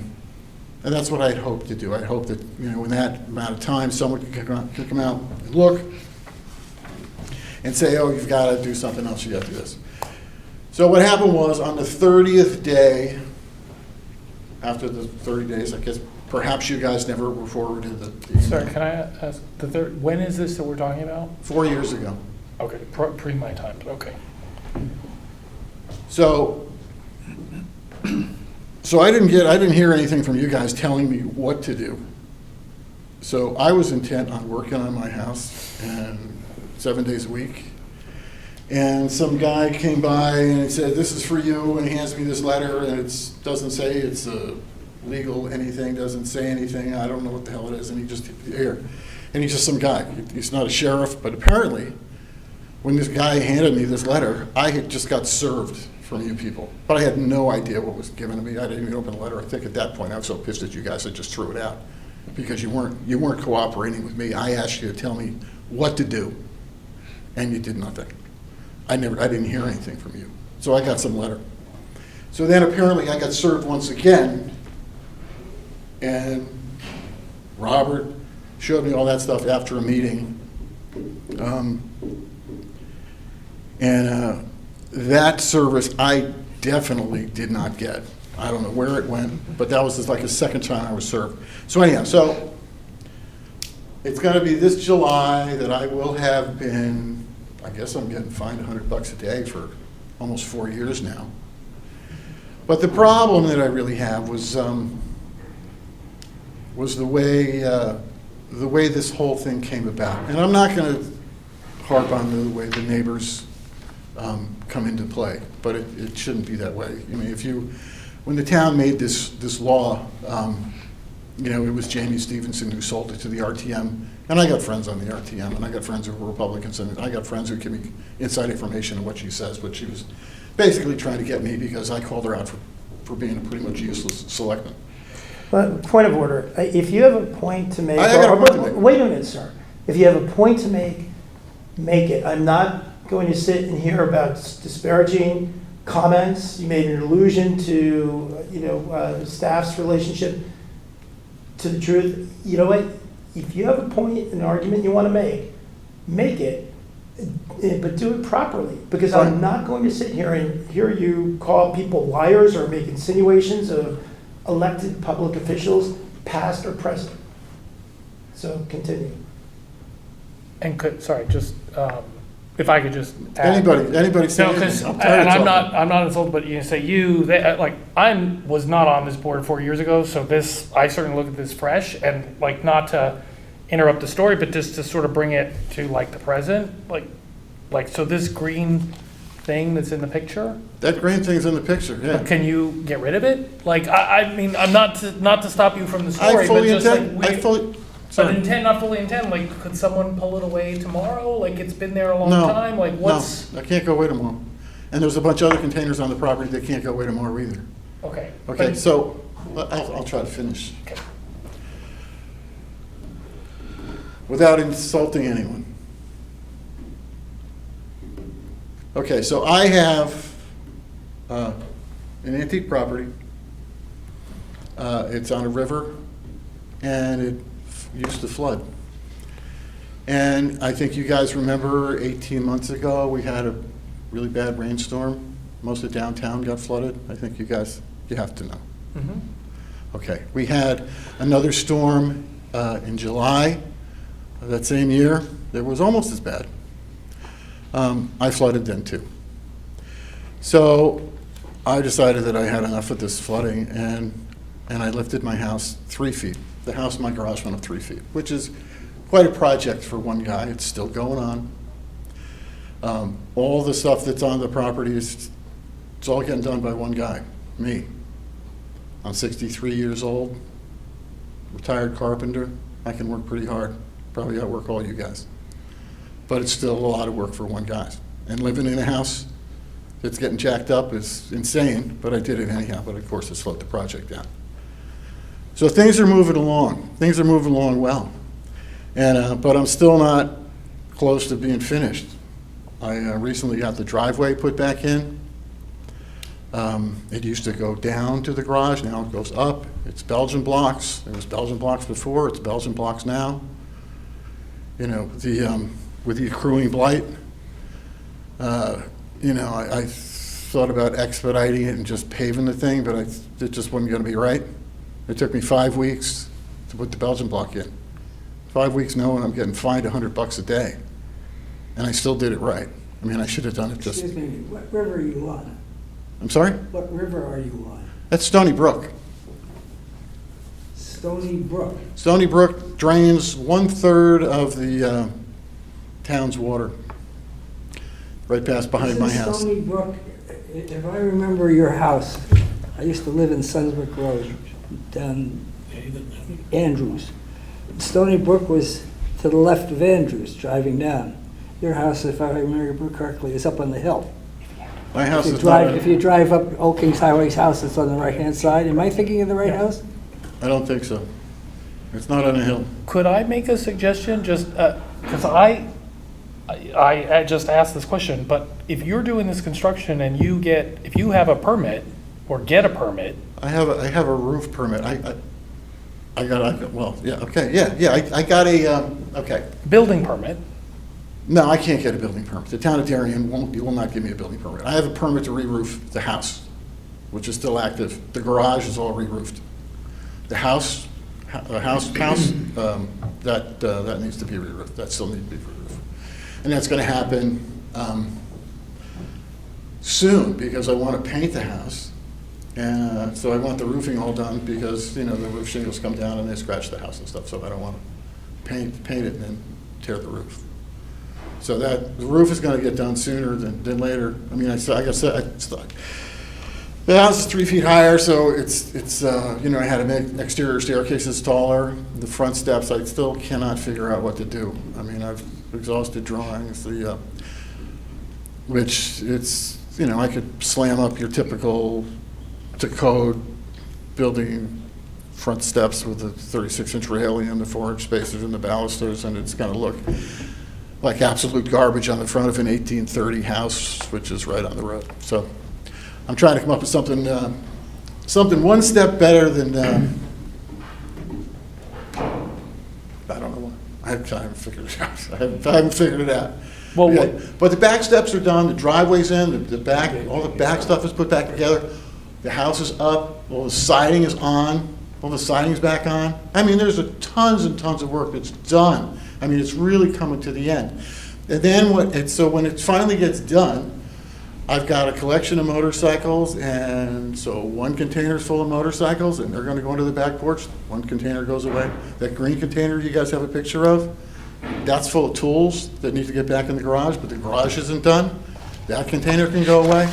[SPEAKER 7] that's what I had hoped to do. I hoped that, in that amount of time, someone could come out and look and say, oh, you've got to do something else, you got to do this. So what happened was, on the 30th day, after the 30 days, I guess perhaps you guys never were forwarded the
[SPEAKER 6] Sorry, can I ask, when is this that we're talking about?
[SPEAKER 7] 4 years ago.
[SPEAKER 6] Okay, pre my time, but okay.
[SPEAKER 7] So I didn't hear anything from you guys telling me what to do. So I was intent on working on my house and 7 days a week. And some guy came by and he said, this is for you, and he hands me this letter, and it doesn't say it's legal anything, doesn't say anything, I don't know what the hell it is, and he's just some guy. He's not a sheriff, but apparently, when this guy handed me this letter, I had just got served from you people. But I had no idea what was given to me. I didn't even open the letter. I think at that point I was so pissed at you guys I just threw it out because you weren't cooperating with me. I asked you to tell me what to do, and you did nothing. I didn't hear anything from you. So I got some letter. So then apparently I got served once again, and Robert showed me all that stuff after a meeting. That service I definitely did not get. I don't know where it went, but that was just like the second time I was served. So anyhow, so it's going to be this July that I will have been, I guess I'm getting fined $100 a day for almost 4 years now. But the problem that I really have was the way this whole thing came about. And I'm not going to harp on the way the neighbors come into play, but it shouldn't be that way. I mean, when the town made this law, it was Jamie Stevenson who sold it to the RTM, and I got friends on the RTM, and I got friends who were Republicans, and I got friends who give me inside information on what she says, but she was basically trying to get me because I called her out for being a pretty much useless selectman.
[SPEAKER 5] But point of order, if you have a point to make.
[SPEAKER 7] I got a point to make.
[SPEAKER 5] Wait a minute, sir. If you have a point to make it. I'm not going to sit and hear about disparaging comments. You made an allusion to, staff's relationship to the truth. You know what? If you have a point, an argument you want to make it, but do it properly. Because I'm not going to sit here and hear you call people liars or make insinuations of elected public officials, past or present. So continue.
[SPEAKER 6] And if I could just add.
[SPEAKER 7] Anybody say
[SPEAKER 6] No,
[SPEAKER 7] anything?
[SPEAKER 6] because I'm not insulted, but you say I was not on this board 4 years ago, so I certainly look at this fresh, and not to interrupt the story, but just to sort of bring it to the present, so this green thing that's in the picture.
[SPEAKER 7] That green thing's in the picture, yeah.
[SPEAKER 6] Can you get rid of it? I mean, I'm not to stop you from the story,
[SPEAKER 7] I fully
[SPEAKER 6] but just
[SPEAKER 7] intend.
[SPEAKER 6] but not fully intend. Could someone pull it away tomorrow? It's been there a long time. What's?
[SPEAKER 7] No, I can't go away tomorrow. And there's a bunch of other containers on the property that can't go away tomorrow either.
[SPEAKER 6] Okay.
[SPEAKER 7] Okay, so I'll try to finish. Without insulting anyone. Okay, so I have an antique property. It's on a river, and it used to flood. And I think you guys remember 18 months ago, we had a really bad rainstorm. Most of downtown got flooded. I think you guys, you have to know.
[SPEAKER 6] Mhm.
[SPEAKER 7] Okay, we had another storm in July of that same year that was almost as bad. I flooded then too. So I decided that I had enough of this flooding, and I lifted my house 3 feet. The house in my garage went up 3 feet, which is quite a project for one guy. It's still going on. All the stuff that's on the property it's all getting done by one guy, me. I'm 63 years old, retired carpenter. I can work pretty hard, probably outwork all you guys. But it's still a lot of work for one guy. And living in a house that's getting jacked up is insane, but I did it anyhow, but of course it slowed the project down. So things are moving along. Things are moving along well. And, but I'm still not close to being finished. I recently got the driveway put back in. It used to go down to the garage, now it goes up. It's Belgian blocks. There was Belgian blocks before, it's Belgian blocks now. You know, with the accruing blight, you know, I thought about expediting it and just paving the thing, but it just wasn't gonna be right. It took me 5 weeks to put the Belgian block in. 5 weeks knowing I'm getting fined $100 a day, and I still did it right. I mean, I should have done it just.
[SPEAKER 3] Excuse me, what river are you on?
[SPEAKER 7] I'm sorry?
[SPEAKER 3] What river are you on?
[SPEAKER 7] That's Stony Brook.
[SPEAKER 3] Stony Brook.
[SPEAKER 7] Stony Brook drains 1/3 of the town's water, right past behind my
[SPEAKER 3] Isn't
[SPEAKER 7] house.
[SPEAKER 3] Stony Brook, if I remember your house, I used to live in Sunswick Road, down Andrews. Stony Brook was to the left of Andrews, driving down. Your house, if I remember correctly, is up on the hill.
[SPEAKER 7] My house
[SPEAKER 3] If you
[SPEAKER 7] is
[SPEAKER 3] drive,
[SPEAKER 7] not,
[SPEAKER 3] if you drive up Old Kings Highway's house, it's on the right-hand side. Am I thinking of the right house?
[SPEAKER 7] I don't think so. It's not on a hill.
[SPEAKER 6] Could I make a suggestion, just, because I just asked this question, but if you're doing this construction and if you have a permit, or get a permit,
[SPEAKER 7] I have a roof permit. I got, well, yeah, okay, yeah, I got a, okay.
[SPEAKER 6] building permit,
[SPEAKER 7] No, I can't get a building permit. The town of Darien will not give me a building permit. I have a permit to re-roof the house, which is still active. The garage is all re-roofed. The house, that needs to be re-roofed. That still needs to be re-roofed. And that's gonna happen, soon, because I wanna paint the house. And so I want the roofing all done because, you know, the roof shingles come down and they scratch the house and stuff, so I don't wanna paint it and then tear the roof. So the roof is gonna get done sooner than later. I mean, like I said, the house is 3 feet higher, so it's you know, I had to make exterior staircases taller. The front steps, I still cannot figure out what to do. I mean, I've exhausted drawings, which it's, you know, I could slam up your typical to code building front steps with the 36-inch railing and the 4-inch spacers and the balusters, and it's gonna look like absolute garbage on the front of an 1830 house, which is right on the road. So I'm trying to come up with something one step better than, I don't know. I haven't figured it out. I haven't figured it out.
[SPEAKER 6] Well,
[SPEAKER 7] Yeah, but the back steps are done, the driveway's in, the back, all the back stuff is put back together. The house is up, all the siding is on, all the siding's back on. I mean, there's tons and tons of work that's done. I mean, it's really coming to the end. And then so when it finally gets done, I've got a collection of motorcycles, and so one container's full of motorcycles, and they're gonna go into the back porch. One container goes away. That green container you guys have a picture of, that's full of tools that need to get back in the garage, but the garage isn't done. That container can go away.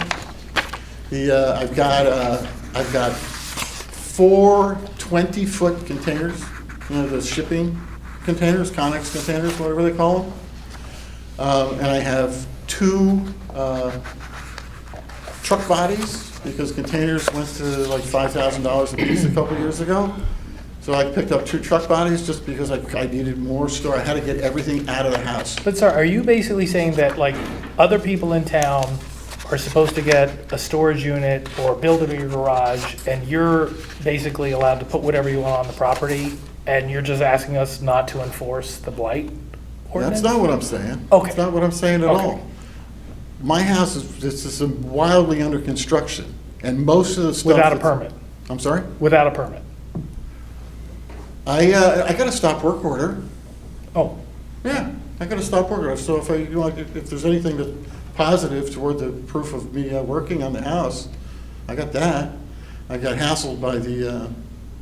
[SPEAKER 7] I've got 4 20-foot containers, you know, the shipping containers, Connex containers, whatever they call them. And I have 2 truck bodies because containers went to like $5,000 a piece a couple years ago. So I picked up 2 truck bodies just because I needed more store. I had to get everything out of the house.
[SPEAKER 6] But sorry, are you basically saying that like other people in town are supposed to get a storage unit or build it in your garage, and you're basically allowed to put whatever you want on the property, and you're just asking us not to enforce the blight ordinance?
[SPEAKER 7] That's not what I'm saying.
[SPEAKER 6] Okay.
[SPEAKER 7] That's not what I'm saying at
[SPEAKER 6] Okay.
[SPEAKER 7] all. My house is wildly under construction, and most of the stuff.
[SPEAKER 6] Without a
[SPEAKER 7] that's-
[SPEAKER 6] permit?
[SPEAKER 7] I'm sorry?
[SPEAKER 6] Without a permit?
[SPEAKER 7] I got a stop work order.
[SPEAKER 6] Oh,
[SPEAKER 7] Yeah, I got a stop work order. So if there's anything that's positive toward the proof of me working on the house, I got that. I got hassled by the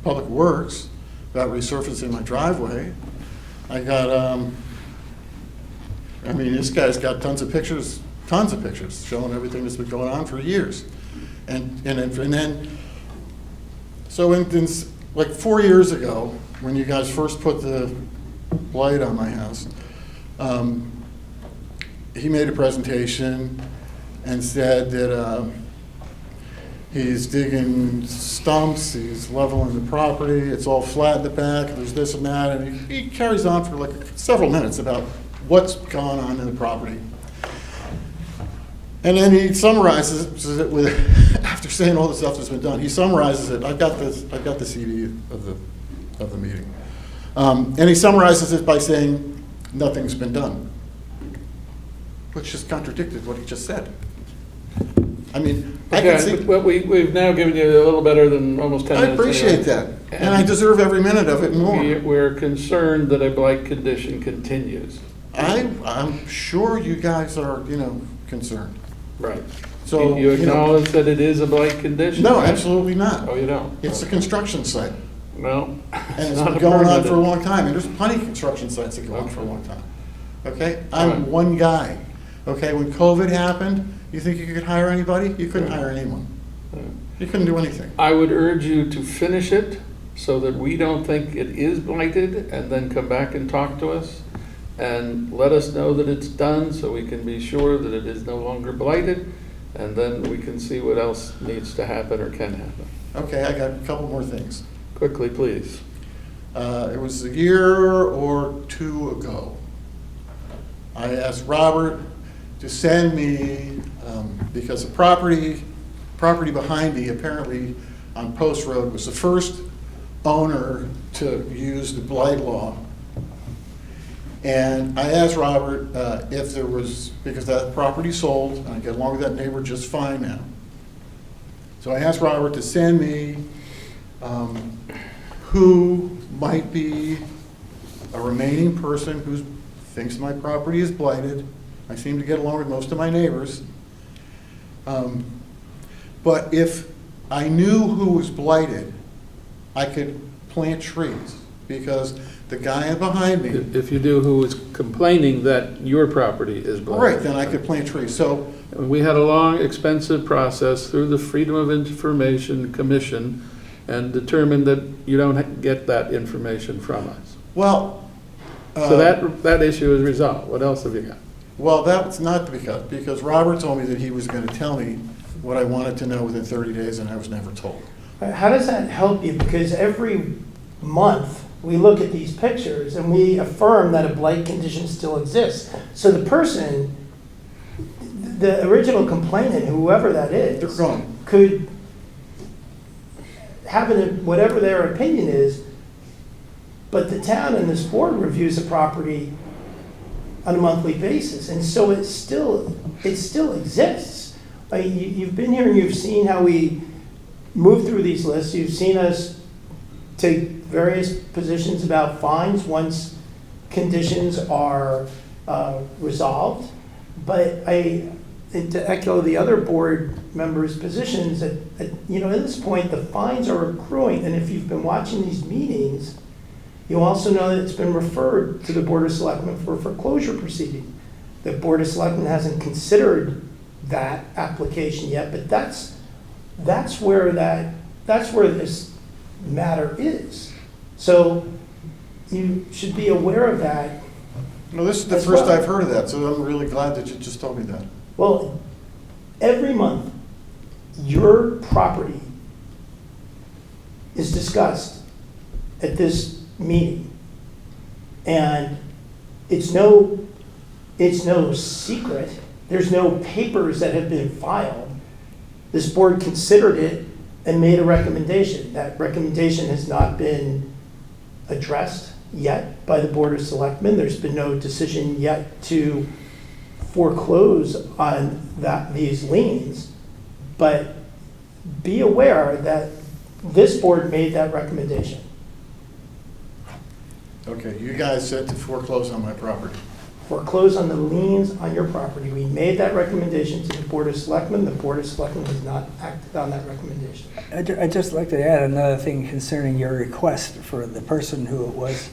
[SPEAKER 7] Public Works about resurfacing my driveway. I got, this guy's got tons of pictures showing everything that's been going on for years. So like 4 years ago, when you guys first put the blight on my house, he made a presentation and said that he's digging stumps, he's leveling the property, it's all flat in the back, there's this and that, and he carries on for like several minutes about what's gone on in the property. And then he summarizes it with, after saying all the stuff that's been done, he summarizes it. I've got the CD of the meeting, and he summarizes it by saying nothing's been done, which just contradicted what he just said. I mean, I can see.
[SPEAKER 1] But we've now given you a little better than almost 10
[SPEAKER 7] I
[SPEAKER 1] minutes.
[SPEAKER 7] appreciate that, and I deserve every minute of it and more.
[SPEAKER 1] We're concerned that a blight condition continues.
[SPEAKER 7] I'm sure you guys are, concerned.
[SPEAKER 1] Right.
[SPEAKER 7] So,
[SPEAKER 1] You acknowledge that it is a blight condition?
[SPEAKER 7] No,
[SPEAKER 1] right?
[SPEAKER 7] absolutely not.
[SPEAKER 1] Oh, you don't?
[SPEAKER 7] It's a construction site.
[SPEAKER 1] No.
[SPEAKER 7] And it's
[SPEAKER 1] not
[SPEAKER 7] been
[SPEAKER 1] a
[SPEAKER 7] going on
[SPEAKER 1] permitted.
[SPEAKER 7] for a long time, and there's plenty of construction sites that go on for a long time. Okay? I'm
[SPEAKER 1] Right.
[SPEAKER 7] one guy. Okay, when COVID happened, you think you could hire anybody? You couldn't hire anyone. You couldn't do anything.
[SPEAKER 1] I would urge you to finish it so that we don't think it is blighted, and then come back and talk to us and let us know that it's done so we can be sure that it is no longer blighted, and then we can see what else needs to happen or can happen.
[SPEAKER 7] Okay, I got a couple more things.
[SPEAKER 1] Quickly, please.
[SPEAKER 7] It was a year or 2 ago. I asked Robert to send me, because the property behind me, apparently on Post Road, was the first owner to use the blight law. And I asked Robert if there was, because that property sold, and I get along with that neighbor just fine now. So I asked Robert to send me who might be a remaining person who thinks my property is blighted. I seem to get along with most of my neighbors. But if I knew who was blighted, I could plant trees, because the guy behind me.
[SPEAKER 1] If you do, who is complaining that your property is blighted.
[SPEAKER 7] Right, then I could plant trees. So,
[SPEAKER 1] We had a long, expensive process through the Freedom of Information Commission and determined that you don't get that information from us.
[SPEAKER 7] well.
[SPEAKER 1] So that issue is resolved. What else have you got?
[SPEAKER 7] Well, that's not because Robert told me that he was going to tell me what I wanted to know within 30 days, and I was never told.
[SPEAKER 5] How does that help you? Because every month, we look at these pictures and we affirm that a blight condition still exists. So the person, the original complainant, whoever that
[SPEAKER 7] They're
[SPEAKER 5] is,
[SPEAKER 7] gone.
[SPEAKER 5] could have whatever their opinion is, but the town and this board reviews the property on a monthly basis, and so it still exists. I mean, you've been here and you've seen how we move through these lists. You've seen us take various positions about fines once conditions are resolved. But to echo the other board members' positions, at this point, the fines are accruing, and if you've been watching these meetings, you also know that it's been referred to the Board of Selectmen for foreclosure proceeding. The Board of Selectmen hasn't considered that application yet, but that's where this matter is. So you should be aware of that.
[SPEAKER 7] No, this is the
[SPEAKER 5] As
[SPEAKER 7] first
[SPEAKER 5] well.
[SPEAKER 7] I've heard of that, so I'm really glad that you just told me that.
[SPEAKER 5] Well, every month, your property is discussed at this meeting, and it's no secret, there's no papers that have been filed. This board considered it and made a recommendation. That recommendation has not been addressed yet by the Board of Selectmen. There's been no decision yet to foreclose on these liens, but be aware that this board made that recommendation.
[SPEAKER 7] Okay, you guys said to foreclose on my property.
[SPEAKER 5] Foreclose on the liens on your property. We made that recommendation to the Board of Selectmen. The Board of Selectmen has not acted on that recommendation.
[SPEAKER 3] I'd just like to add another thing concerning your request for the person who it was.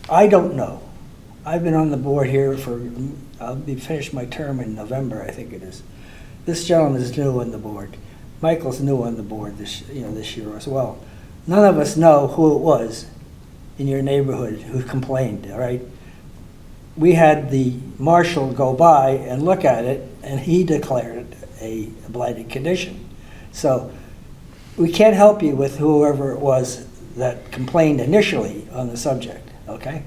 [SPEAKER 3] I don't know. I've been on the board here I'll be finished my term in November, I think it is. This gentleman is new on the board. Michael's new on the board this year as well. None of us know who it was in your neighborhood who complained, all right? We had the marshal go by and look at it, and he declared it a blighted condition. So we can't help you with whoever it was that complained initially on the subject, okay?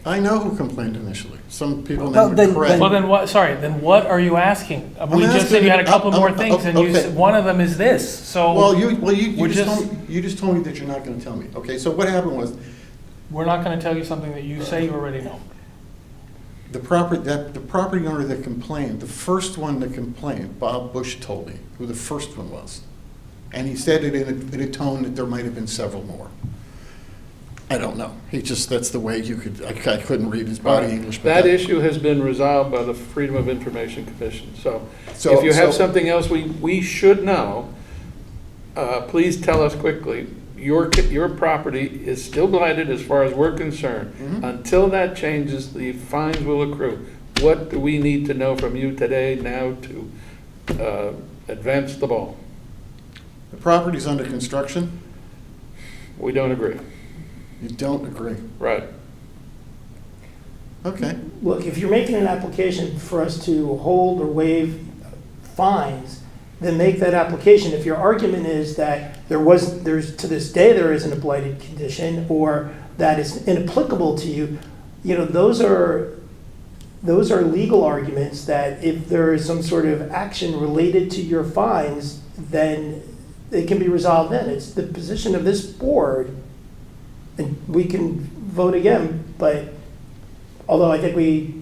[SPEAKER 7] I know who complained initially. Some people
[SPEAKER 3] Well,
[SPEAKER 7] named
[SPEAKER 3] then-
[SPEAKER 7] Craig.
[SPEAKER 6] Well, then what, sorry, then what are you asking? We just said you had a couple more things, and you said, one of them is this, so
[SPEAKER 7] Well, you
[SPEAKER 6] we're
[SPEAKER 7] just told me that you're not gonna tell me. Okay, so what happened was,
[SPEAKER 6] we're not gonna tell you something that you say you already know.
[SPEAKER 7] the property owner that complained, the first one that complained, Bob Bush told me who the first one was. And he said it in a tone that there might have been several more. I don't know. That's the way I couldn't read his body English. But
[SPEAKER 1] That issue has been resolved by the Freedom of Information Commission. So if you have
[SPEAKER 7] so-
[SPEAKER 1] something else we should know, please tell us quickly. Your property is still blighted as far as we're concerned.
[SPEAKER 7] Mhm.
[SPEAKER 1] Until that changes, the fines will accrue. What do we need to know from you today now to advance the ball?
[SPEAKER 7] The property's under construction.
[SPEAKER 1] We don't agree.
[SPEAKER 7] You don't agree.
[SPEAKER 1] Right.
[SPEAKER 7] Okay.
[SPEAKER 5] Look, if you're making an application for us to hold or waive fines, then make that application. If your argument is that there's to this day there isn't a blighted condition, or that it's inapplicable to you, those are legal arguments that if there is some sort of action related to your fines, then it can be resolved then. It's the position of this board, and we can vote again, but although I think we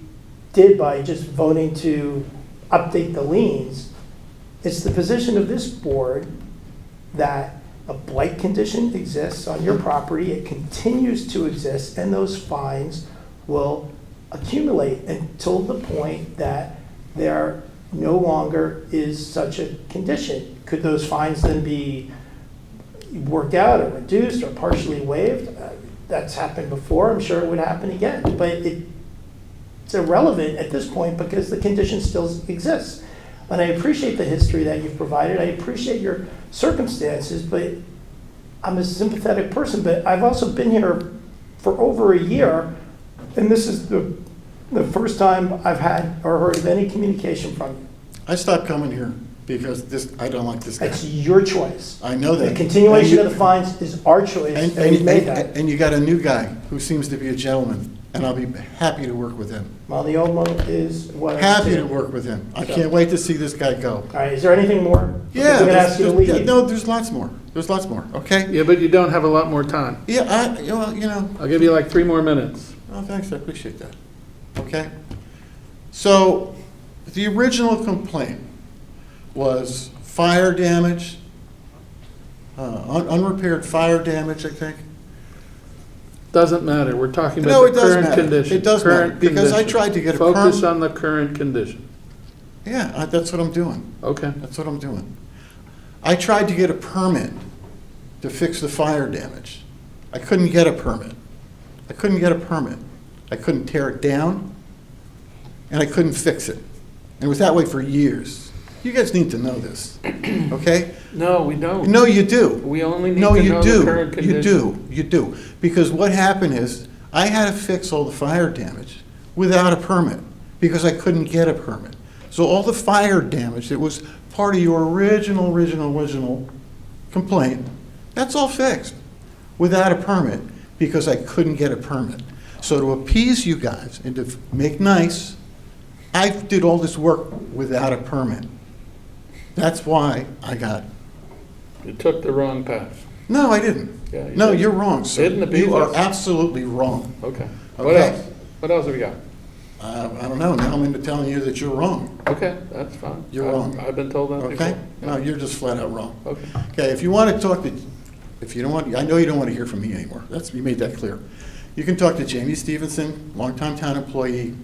[SPEAKER 5] did by just voting to update the liens, it's the position of this board that a blight condition exists on your property, it continues to exist, and those fines will accumulate until the point that there no longer is such a condition. Could those fines then be worked out or reduced or partially waived? That's happened before, I'm sure it would happen again, but it's irrelevant at this point because the condition still exists. And I appreciate the history that you've provided, I appreciate your circumstances, but I'm a sympathetic person, but I've also been here for over a year, and this is the first time I've had or heard of any communication from you.
[SPEAKER 7] I stopped coming here because I don't like this guy.
[SPEAKER 5] It's your choice.
[SPEAKER 7] I know that.
[SPEAKER 5] The continuation of the fines is our choice, and we've made that.
[SPEAKER 7] And you got a new guy who seems to be a gentleman, and I'll be happy to work with him.
[SPEAKER 5] Well, the old one is what I
[SPEAKER 7] Happy to
[SPEAKER 5] said.
[SPEAKER 7] work with him. I
[SPEAKER 5] So-
[SPEAKER 7] can't wait to see this guy go.
[SPEAKER 5] All right, is there anything more?
[SPEAKER 7] Yeah,
[SPEAKER 5] I'm gonna ask you to leave.
[SPEAKER 7] no, there's lots more. There's lots more, okay?
[SPEAKER 1] Yeah, but you don't have a lot more time.
[SPEAKER 7] Yeah,
[SPEAKER 1] I'll give you like 3 more minutes.
[SPEAKER 7] oh, thanks, I appreciate that. Okay? So, the original complaint was fire damage, unrepaired fire damage, I think.
[SPEAKER 1] Doesn't matter, we're talking
[SPEAKER 7] No,
[SPEAKER 1] about
[SPEAKER 7] it
[SPEAKER 1] the
[SPEAKER 7] does
[SPEAKER 1] current
[SPEAKER 7] matter.
[SPEAKER 1] condition.
[SPEAKER 7] It does matter,
[SPEAKER 1] Current
[SPEAKER 7] because I
[SPEAKER 1] condition.
[SPEAKER 7] tried to get a
[SPEAKER 1] Focus
[SPEAKER 7] perm-
[SPEAKER 1] on the current condition.
[SPEAKER 7] Yeah, that's what I'm doing.
[SPEAKER 1] Okay.
[SPEAKER 7] That's what I'm doing. I tried to get a permit to fix the fire damage. I couldn't get a permit. I couldn't tear it down, and I couldn't fix it. And it was that way for years. You guys need to know this, okay?
[SPEAKER 1] No, we don't.
[SPEAKER 7] No, you do.
[SPEAKER 1] We only need
[SPEAKER 7] No,
[SPEAKER 1] to
[SPEAKER 7] you
[SPEAKER 1] know
[SPEAKER 7] do.
[SPEAKER 1] the current condition.
[SPEAKER 7] You do. Because what happened is, I had to fix all the fire damage without a permit, because I couldn't get a permit. So all the fire damage that was part of your original complaint, that's all fixed without a permit because I couldn't get a permit. So to appease you guys and to make nice, I did all this work without a permit. That's why I got,
[SPEAKER 1] You took the wrong path.
[SPEAKER 7] no, I didn't.
[SPEAKER 1] Yeah, you
[SPEAKER 7] No,
[SPEAKER 1] did.
[SPEAKER 7] you're wrong, sir.
[SPEAKER 1] Didn't appease
[SPEAKER 7] You are
[SPEAKER 1] us.
[SPEAKER 7] absolutely wrong.
[SPEAKER 1] Okay. What
[SPEAKER 7] Okay.
[SPEAKER 1] else? What else have we got?
[SPEAKER 7] I don't know, now I'm into telling you that you're wrong,
[SPEAKER 1] Okay, that's fine.
[SPEAKER 7] You're
[SPEAKER 1] I've-
[SPEAKER 7] wrong.
[SPEAKER 1] I've been told that before.
[SPEAKER 7] okay? No, you're just flat out wrong.
[SPEAKER 1] Okay.
[SPEAKER 7] Okay, if you want to talk to, if you don't want, I know you don't want to hear from me anymore. You made that clear. You can talk to Jamie Stevenson, longtime town employee.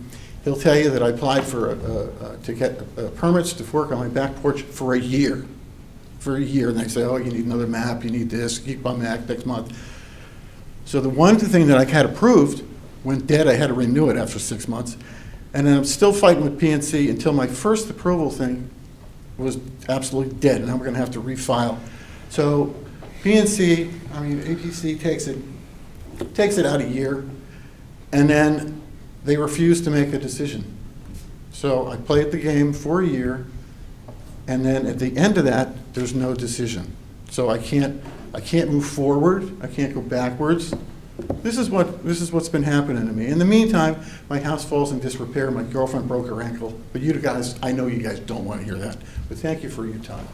[SPEAKER 7] He'll tell you that I applied for, to get permits to work on my back porch for a year. For a year, and they say, oh, you need another map, you need this, keep on that next month. So the one thing that I had approved went dead, I had to renew it after 6 months. And then I'm still fighting with PNC until my first approval thing was absolutely dead, and now we're gonna have to refile. So PNC, I mean, APC takes it out a year, and then they refuse to make a decision. So I played the game for a year, and then at the end of that, there's no decision. So I can't move forward, I can't go backwards. This is what's been happening to me. In the meantime, my house falls in disrepair, my girlfriend broke her ankle, but you guys, I know you guys don't want to hear that, but thank you for your time.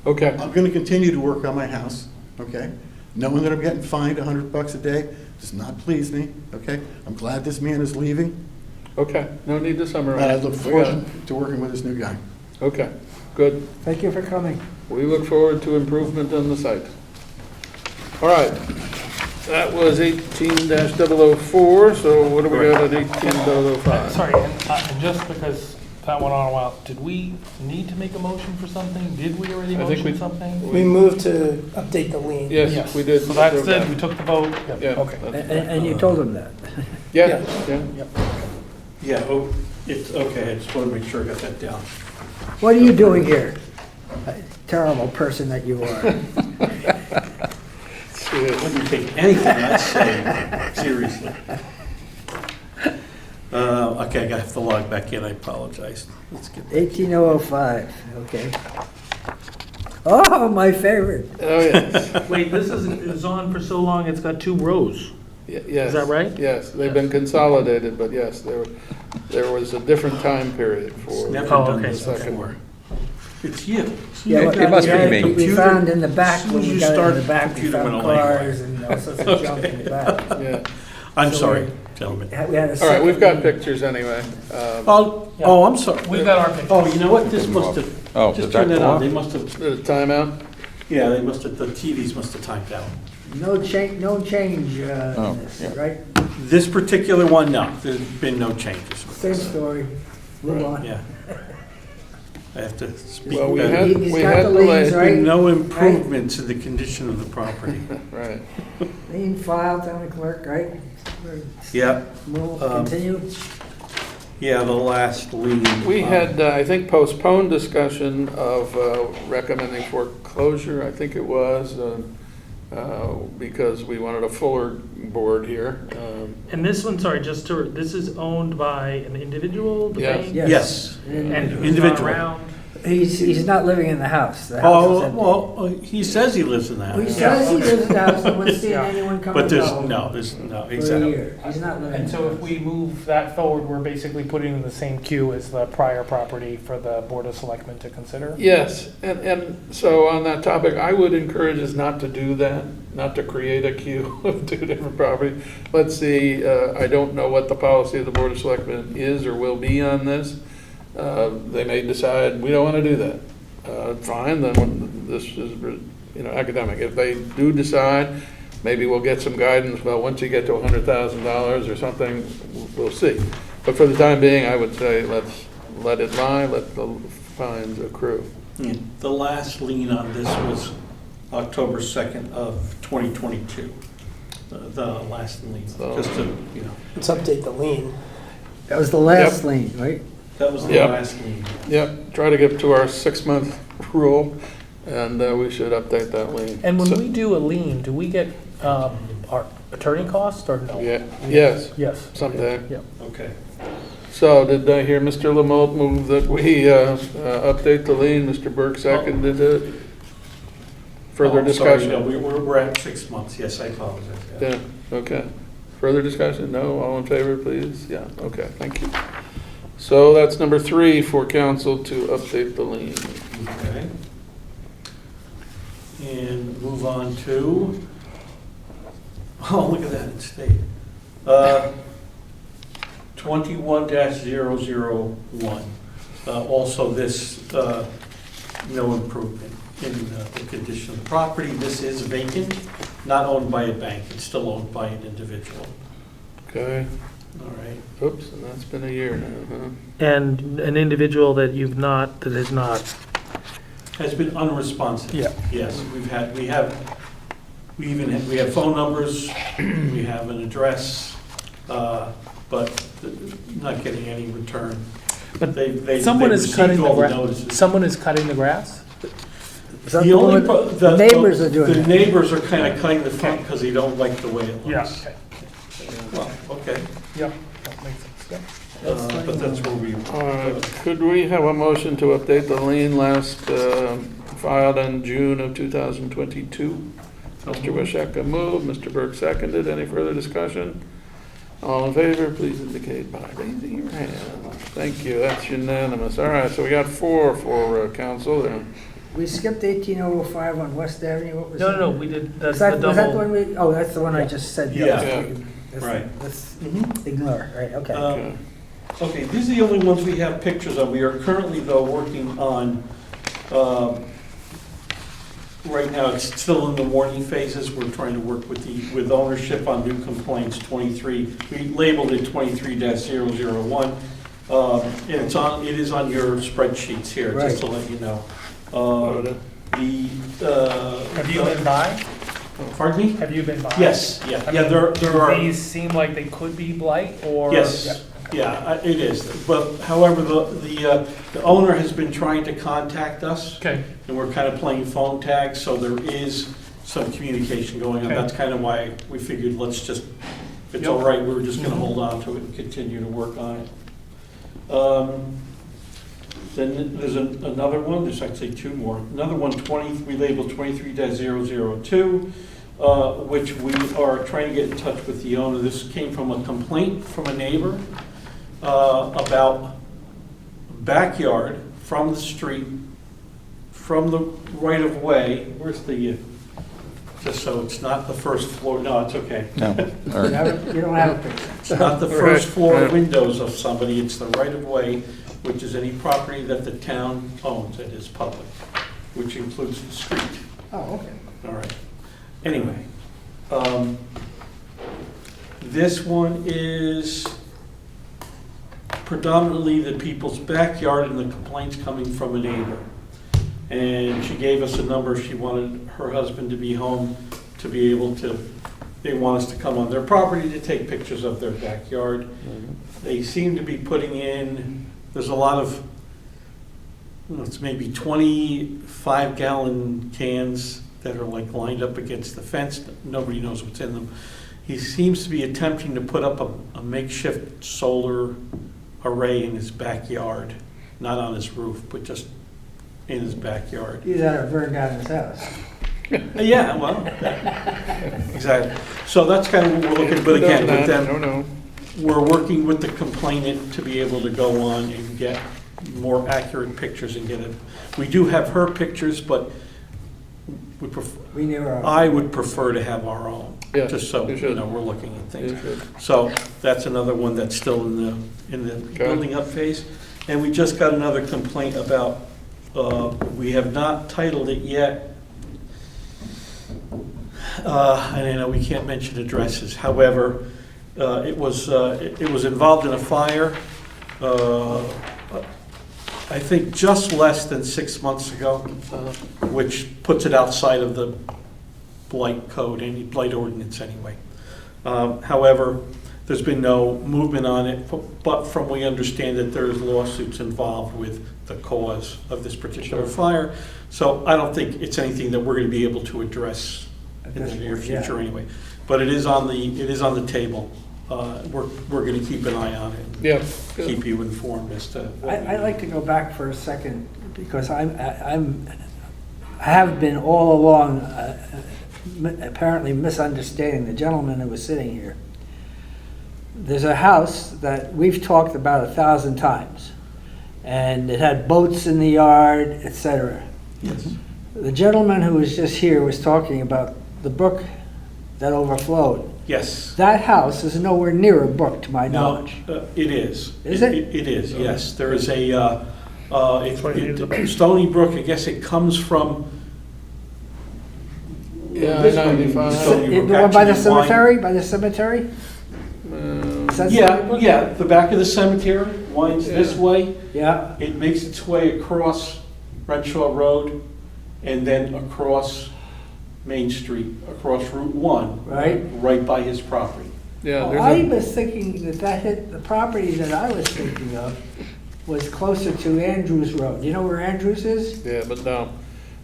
[SPEAKER 1] Okay.
[SPEAKER 7] I'm gonna continue to work on my house, okay? Knowing that I'm getting fined $100 a day does not please me, okay? I'm glad this man is leaving,
[SPEAKER 1] Okay, no need to summarize.
[SPEAKER 7] and I look
[SPEAKER 1] We got
[SPEAKER 7] forward
[SPEAKER 1] it.
[SPEAKER 7] to working with this new guy.
[SPEAKER 1] Okay, good.
[SPEAKER 3] Thank you for coming.
[SPEAKER 1] We look forward to improvement on the site. All right, that was 18-004, so what do we got at 18-005?
[SPEAKER 6] Sorry, and just because that went on a while, did we need to make a motion for something? Did we already
[SPEAKER 1] I think
[SPEAKER 6] motion
[SPEAKER 1] we-
[SPEAKER 6] something?
[SPEAKER 5] We moved to update the lien.
[SPEAKER 1] Yes, we did.
[SPEAKER 6] So that's it, we took the vote?
[SPEAKER 1] Yeah.
[SPEAKER 6] Okay.
[SPEAKER 3] And you told them that.
[SPEAKER 1] Yeah, yeah.
[SPEAKER 2] Yeah, oh, it's, okay, I just want to make sure I got that down.
[SPEAKER 3] What are you doing here? Terrible person that you are.
[SPEAKER 2] I wouldn't take anything I say seriously. Okay, I have to log back in, I apologize. Let's get,
[SPEAKER 3] 18005, okay. Oh, my favorite.
[SPEAKER 1] Oh, yes.
[SPEAKER 6] Wait, this is on for so long, it's got 2 rows.
[SPEAKER 1] Yes.
[SPEAKER 6] Is that right?
[SPEAKER 1] Yes, they've been consolidated, but yes, there was a different time period for
[SPEAKER 2] never
[SPEAKER 6] Oh,
[SPEAKER 2] done
[SPEAKER 6] okay,
[SPEAKER 2] this
[SPEAKER 1] okay.
[SPEAKER 2] before. It's you.
[SPEAKER 3] Yeah,
[SPEAKER 8] It must be
[SPEAKER 3] yeah,
[SPEAKER 8] me.
[SPEAKER 3] We found in the back,
[SPEAKER 2] As soon
[SPEAKER 3] when
[SPEAKER 2] as
[SPEAKER 3] we
[SPEAKER 2] you
[SPEAKER 3] got
[SPEAKER 2] start,
[SPEAKER 3] in the back, we
[SPEAKER 2] computer
[SPEAKER 3] found
[SPEAKER 2] went away.
[SPEAKER 3] cars and all sorts of junk in the back.
[SPEAKER 1] Yeah.
[SPEAKER 2] I'm
[SPEAKER 3] So
[SPEAKER 2] sorry,
[SPEAKER 3] we-
[SPEAKER 2] gentlemen.
[SPEAKER 3] We had a
[SPEAKER 1] All right,
[SPEAKER 3] second
[SPEAKER 1] we've got
[SPEAKER 3] meeting.
[SPEAKER 1] pictures anyway.
[SPEAKER 2] Oh, I'm sorry.
[SPEAKER 6] We've got our picture.
[SPEAKER 2] Oh, you know what, this must have,
[SPEAKER 8] Oh,
[SPEAKER 2] just
[SPEAKER 8] did that
[SPEAKER 2] turn that
[SPEAKER 8] go
[SPEAKER 2] on,
[SPEAKER 8] off?
[SPEAKER 2] they must have,
[SPEAKER 1] The timeout?
[SPEAKER 2] yeah, they must have, the TVs must have timed out.
[SPEAKER 3] No change
[SPEAKER 8] Oh,
[SPEAKER 3] in this,
[SPEAKER 8] yeah.
[SPEAKER 3] right?
[SPEAKER 2] This particular one, no, there's been no changes.
[SPEAKER 3] Same story. Move on.
[SPEAKER 2] Yeah. I have to speak
[SPEAKER 1] Well, we
[SPEAKER 2] better.
[SPEAKER 1] had,
[SPEAKER 3] He's
[SPEAKER 1] we
[SPEAKER 3] got
[SPEAKER 1] had
[SPEAKER 3] the
[SPEAKER 1] the
[SPEAKER 3] liens,
[SPEAKER 1] last,
[SPEAKER 3] right?
[SPEAKER 2] Been no improvements in the condition of the property.
[SPEAKER 1] right.
[SPEAKER 3] Lien filed, town clerk, right?
[SPEAKER 2] Yeah,
[SPEAKER 3] We'll
[SPEAKER 2] Um,
[SPEAKER 3] continue.
[SPEAKER 2] yeah, the last lien.
[SPEAKER 1] We had, I think, postponed discussion of recommending foreclosure, I think it was, because we wanted a fuller board here.
[SPEAKER 6] And this one, sorry, this is owned by an individual, the
[SPEAKER 1] Yes.
[SPEAKER 6] bank?
[SPEAKER 2] Yes.
[SPEAKER 6] And who's not
[SPEAKER 2] Individual.
[SPEAKER 6] around?
[SPEAKER 3] He's not living in the house. The house is
[SPEAKER 2] Oh,
[SPEAKER 3] empty.
[SPEAKER 2] well, he says he lives in that.
[SPEAKER 3] Well, he says he lives in the house, no one's seen
[SPEAKER 6] Yeah.
[SPEAKER 3] anyone come
[SPEAKER 2] But
[SPEAKER 3] and
[SPEAKER 2] there's,
[SPEAKER 3] go
[SPEAKER 2] no,
[SPEAKER 3] for a
[SPEAKER 2] exactly.
[SPEAKER 3] year. He's not living in
[SPEAKER 6] And
[SPEAKER 3] the
[SPEAKER 6] so if
[SPEAKER 3] house.
[SPEAKER 6] we move that forward, we're basically putting in the same queue as the prior property for the Board of Selectmen to consider?
[SPEAKER 1] Yes, and so on that topic, I would encourage us not to do that, not to create a queue of 2 different properties. Let's see, I don't know what the policy of the Board of Selectmen is or will be on this. They may decide, we don't want to do that. Fine, then this is, academic. If they do decide, maybe we'll get some guidance, well, once you get to $100,000 or something, we'll see. But for the time being, I would say, let's let it lie, let the fines accrue.
[SPEAKER 2] The last lien on this was October 2nd of 2022. The last lien,
[SPEAKER 1] So-
[SPEAKER 2] just to,
[SPEAKER 5] Let's update the lien.
[SPEAKER 3] That was the last
[SPEAKER 1] Yep.
[SPEAKER 3] lien, right?
[SPEAKER 2] that was the
[SPEAKER 1] Yep.
[SPEAKER 2] last lien.
[SPEAKER 1] Yep, try to get to our 6-month rule, and we should update that lien.
[SPEAKER 6] And when
[SPEAKER 1] So-
[SPEAKER 6] we do a lien, do we get our attorney costs or no?
[SPEAKER 1] Yeah, yes,
[SPEAKER 6] Yes.
[SPEAKER 1] someday.
[SPEAKER 6] Yep.
[SPEAKER 2] Okay.
[SPEAKER 1] So did I hear Mr. Lamothe move that we update the lien? Mr. Burke seconded it. Further
[SPEAKER 2] Oh, sorry,
[SPEAKER 1] discussion?
[SPEAKER 2] no, we're at 6 months, yes, I apologize.
[SPEAKER 1] Yeah, okay. Further discussion? No? All in favor, please? Yeah, okay, thank you. So that's number 3 for council to update the lien.
[SPEAKER 2] Okay. And move on to, oh, look at that, it's state. 21-001. Also this, no improvement in the condition of the property. This is vacant, not owned by a bank, it's still owned by an individual.
[SPEAKER 1] Okay,
[SPEAKER 2] All right.
[SPEAKER 1] oops, and that's been a year now, huh?
[SPEAKER 4] And an individual that has not,
[SPEAKER 2] Has been unresponsive.
[SPEAKER 4] Yeah.
[SPEAKER 2] Yes, we have phone numbers, we have an address, but not getting any return.
[SPEAKER 4] But
[SPEAKER 2] They
[SPEAKER 4] someone is
[SPEAKER 2] received
[SPEAKER 4] cutting the
[SPEAKER 2] all
[SPEAKER 4] grass.
[SPEAKER 2] notices.
[SPEAKER 4] Someone is cutting the grass?
[SPEAKER 3] Is that
[SPEAKER 2] The
[SPEAKER 3] the
[SPEAKER 2] only
[SPEAKER 3] one-
[SPEAKER 2] pro-
[SPEAKER 3] the neighbors are doing
[SPEAKER 2] The
[SPEAKER 3] it.
[SPEAKER 2] neighbors are kind of cutting the front because they don't like the way it
[SPEAKER 6] Yeah,
[SPEAKER 2] looks.
[SPEAKER 6] okay,
[SPEAKER 2] Well, okay,
[SPEAKER 6] yeah, that makes sense, yeah.
[SPEAKER 2] but that's where we.
[SPEAKER 1] All right, could we have a motion to update the lien last filed in June of 2022? Mr. Washeka moved, Mr. Burke seconded. Any further discussion? All in favor, please indicate by raising your hand. Thank you, that's unanimous. All right, so we got 4 for council there.
[SPEAKER 3] We skipped 18005 on West Avenue, what was that?
[SPEAKER 4] No, we did, that's
[SPEAKER 3] Was
[SPEAKER 4] the
[SPEAKER 3] that the
[SPEAKER 4] double.
[SPEAKER 3] one we, oh, that's the one I just said.
[SPEAKER 2] Yeah.
[SPEAKER 1] Yeah.
[SPEAKER 2] Right.
[SPEAKER 3] Let's
[SPEAKER 2] Mhm.
[SPEAKER 3] ignore, right, okay.
[SPEAKER 1] Okay.
[SPEAKER 2] Okay, these are the only ones we have pictures of. We are currently, though, working on, right now, it's still in the warning phases. We're trying to work with ownership on new complaints, 23, we labeled it 23-001. And it is on your spreadsheets here, just to let you know.
[SPEAKER 6] Have you been by?
[SPEAKER 2] Pardon me?
[SPEAKER 6] Have you been by?
[SPEAKER 2] Yes,
[SPEAKER 6] I
[SPEAKER 2] yeah,
[SPEAKER 6] mean,
[SPEAKER 2] there
[SPEAKER 6] do
[SPEAKER 2] are.
[SPEAKER 6] these seem like they could be blight, or?
[SPEAKER 2] Yes, yeah, it is. But however, the owner has been trying to contact us,
[SPEAKER 6] Okay,
[SPEAKER 2] and we're kind of playing phone tag, so there is some communication going on.
[SPEAKER 6] Okay.
[SPEAKER 2] That's kind of why we figured, let's just, if it's
[SPEAKER 6] Yep.
[SPEAKER 2] all right, we're just gonna
[SPEAKER 6] Mhm.
[SPEAKER 2] hold on to it and continue to work on it. Then there's another one, there's actually 2 more. Another one, we labeled 23-002, which we are trying to get in touch with the owner. This came from a complaint from a neighbor about backyard from the street, from the right-of-way. Where's the, just so it's not the first floor, no, it's okay.
[SPEAKER 3] You don't have a picture.
[SPEAKER 2] It's not the first floor
[SPEAKER 1] Right.
[SPEAKER 2] windows of somebody, it's the right-of-way, which is any property that the town owns that is public, which includes the street.
[SPEAKER 3] Oh, okay.
[SPEAKER 2] All right. Anyway, this one is predominantly the people's backyard and the complaints coming from a neighbor. And she gave us a number, she wanted her husband to be home to be able to, they want us to come on their property to take pictures of their backyard. They seem to be putting in, there's a lot of, it's maybe 25-gallon cans that are like lined up against the fence. Nobody knows what's in them. He seems to be attempting to put up a makeshift solar array in his backyard, not on his roof, but just in his backyard.
[SPEAKER 3] He's had it burned down his house.
[SPEAKER 2] Yeah, well, exactly. So that's kind of what we're looking, but again, with them,
[SPEAKER 1] No.
[SPEAKER 2] we're working with the complainant to be able to go on and get more accurate pictures and get it. We do have her pictures, but
[SPEAKER 3] We knew her.
[SPEAKER 2] I would prefer to have our own,
[SPEAKER 1] Yeah,
[SPEAKER 2] just so,
[SPEAKER 1] you should.
[SPEAKER 2] we're looking at things.
[SPEAKER 1] You should.
[SPEAKER 2] So that's another one that's still in the building up phase. And we just got another complaint about, we have not titled it yet. And I know we can't mention addresses, however, it was involved in a fire, I think just less than 6 months ago, which puts it outside of the blight code, any blight ordinance anyway. However, there's been no movement on it, but from we understand that there's lawsuits involved with the cause of this particular fire. So I don't think it's anything that we're going to be able to address in the near future anyway. But it is on the table. we're going to keep an eye on it.
[SPEAKER 1] Yeah.
[SPEAKER 2] Keep you informed as to. what we
[SPEAKER 3] I'd
[SPEAKER 2] do.
[SPEAKER 3] like to go back for a second, because I have been all along apparently misunderstanding the gentleman who was sitting here. There's a house that we've talked about 1,000 times, and it had boats in the yard, etc.
[SPEAKER 2] Yes.
[SPEAKER 3] The gentleman who was just here was talking about the brook that overflowed.
[SPEAKER 2] Yes.
[SPEAKER 3] That house is nowhere near a brook, to my
[SPEAKER 2] No,
[SPEAKER 3] knowledge.
[SPEAKER 2] it is.
[SPEAKER 3] Is it?
[SPEAKER 2] It is, yes. There is Stony Brook, I guess it comes from.
[SPEAKER 1] Yeah,
[SPEAKER 2] this way,
[SPEAKER 1] 95.
[SPEAKER 2] Stony
[SPEAKER 3] The
[SPEAKER 2] Brook
[SPEAKER 3] one by the
[SPEAKER 2] actually winds-
[SPEAKER 3] cemetery? By the cemetery? Is that Stony
[SPEAKER 2] Yeah,
[SPEAKER 3] Brook?
[SPEAKER 2] yeah, the back of the cemetery winds this
[SPEAKER 1] Yeah.
[SPEAKER 2] way.
[SPEAKER 3] Yeah.
[SPEAKER 2] It makes its way across Renshaw Road and then across Main Street, across Route 1.
[SPEAKER 3] Right.
[SPEAKER 2] Right by his property.
[SPEAKER 1] Yeah,
[SPEAKER 3] Well,
[SPEAKER 1] there's
[SPEAKER 3] I
[SPEAKER 1] a,
[SPEAKER 3] was thinking that hit, the property that I was thinking of was closer to Andrews Road. You know where Andrews is?
[SPEAKER 1] yeah, but no.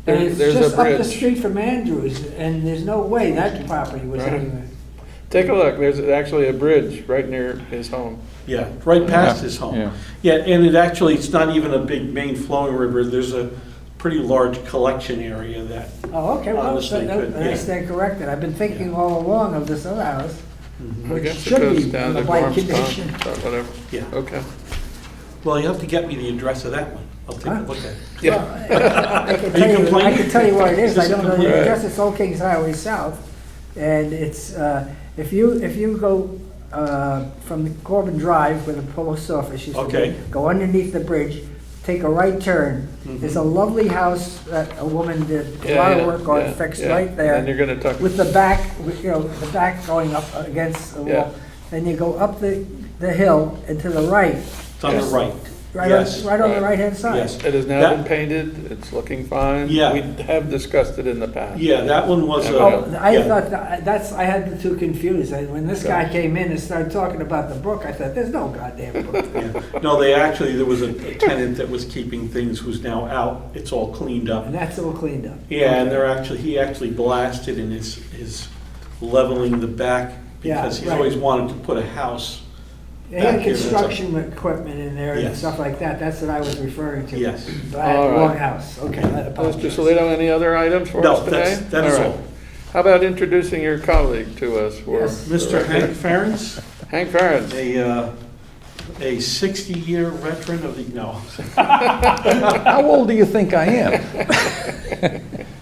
[SPEAKER 3] And
[SPEAKER 1] There-
[SPEAKER 3] it's
[SPEAKER 1] There's
[SPEAKER 3] just
[SPEAKER 1] a
[SPEAKER 3] up the
[SPEAKER 1] bridge.
[SPEAKER 3] street from Andrews, and there's no way that property was
[SPEAKER 1] Right.
[SPEAKER 3] anywhere.
[SPEAKER 1] Take a look, there's actually a bridge right near his home.
[SPEAKER 2] Yeah, right past his home.
[SPEAKER 1] Yeah.
[SPEAKER 2] Yeah, and it's not even a big main flowing river. There's a pretty large collection area that,
[SPEAKER 3] Oh, okay, well,
[SPEAKER 2] Honestly, could,
[SPEAKER 3] I
[SPEAKER 2] yeah.
[SPEAKER 3] stand corrected. I've been thinking all along of this other house,
[SPEAKER 1] I
[SPEAKER 3] which
[SPEAKER 1] guess it
[SPEAKER 3] should
[SPEAKER 1] goes
[SPEAKER 3] be
[SPEAKER 1] down
[SPEAKER 3] in
[SPEAKER 1] to
[SPEAKER 3] the blight
[SPEAKER 1] Gorham's Pond,
[SPEAKER 3] condition.
[SPEAKER 1] but whatever.
[SPEAKER 2] yeah.
[SPEAKER 1] Okay.
[SPEAKER 2] Well, you have to get me the address of that one. I'll take a
[SPEAKER 3] Huh?
[SPEAKER 2] look at it.
[SPEAKER 1] Yeah.
[SPEAKER 3] I can
[SPEAKER 2] Are you
[SPEAKER 3] tell you, I
[SPEAKER 2] complaining?
[SPEAKER 3] can tell you where it is.
[SPEAKER 2] Is
[SPEAKER 3] I
[SPEAKER 2] this a
[SPEAKER 3] don't know
[SPEAKER 2] complaint?
[SPEAKER 3] the address. It's Old Kings Highway South. And it's, if you go, from the Corbin Drive where the post office used to be,
[SPEAKER 2] Okay.
[SPEAKER 3] go underneath the bridge, take a right turn.
[SPEAKER 2] Mhm.
[SPEAKER 3] There's a lovely house that a woman did a
[SPEAKER 1] Yeah,
[SPEAKER 3] lot of
[SPEAKER 1] yeah,
[SPEAKER 3] work on,
[SPEAKER 1] yeah,
[SPEAKER 3] fixed
[SPEAKER 1] yeah.
[SPEAKER 3] right
[SPEAKER 1] And
[SPEAKER 3] there.
[SPEAKER 1] you're gonna talk,
[SPEAKER 3] With the back, the back going up against the
[SPEAKER 1] Yeah.
[SPEAKER 3] wall. Then you go up the hill and to the right,
[SPEAKER 2] It's on the
[SPEAKER 1] Yes.
[SPEAKER 2] right.
[SPEAKER 3] right
[SPEAKER 2] Yes.
[SPEAKER 3] on, right on the
[SPEAKER 1] Right.
[SPEAKER 3] right-hand side.
[SPEAKER 2] Yes.
[SPEAKER 1] it has now
[SPEAKER 2] That-
[SPEAKER 1] been painted, it's looking fine.
[SPEAKER 2] Yeah.
[SPEAKER 1] We have discussed it in the past.
[SPEAKER 2] Yeah, that one was,
[SPEAKER 3] Oh, I
[SPEAKER 2] yeah.
[SPEAKER 3] thought I had the two confused. When this guy came in and started talking about the brook, I thought, there's no goddamn brook.
[SPEAKER 2] Yeah. No, there was a tenant that was keeping things who's now out. It's all cleaned up.
[SPEAKER 3] And that's all cleaned up.
[SPEAKER 2] Yeah, and he actually blasted and is leveling the back
[SPEAKER 3] Yeah,
[SPEAKER 2] because he's
[SPEAKER 3] right.
[SPEAKER 2] always wanted to put a house.
[SPEAKER 3] They had
[SPEAKER 2] Back here, that's
[SPEAKER 3] construction equipment in there and
[SPEAKER 2] Yes.
[SPEAKER 3] stuff like that. That's what I was referring to.
[SPEAKER 2] Yes.
[SPEAKER 3] But I had
[SPEAKER 1] All
[SPEAKER 3] the
[SPEAKER 1] right.
[SPEAKER 3] wrong house. Okay, I
[SPEAKER 1] Mr.
[SPEAKER 3] apologize.
[SPEAKER 1] Salito, any other items for us
[SPEAKER 2] No,
[SPEAKER 1] today?
[SPEAKER 2] that is
[SPEAKER 1] right.
[SPEAKER 2] all.
[SPEAKER 1] How about introducing your colleague to us? for
[SPEAKER 3] Yes.
[SPEAKER 1] the
[SPEAKER 2] Mr. Hank
[SPEAKER 1] record?
[SPEAKER 2] Ferentz,
[SPEAKER 1] Hank Farren.
[SPEAKER 2] a 60-year veteran of the, no.
[SPEAKER 8] How old do you think I am?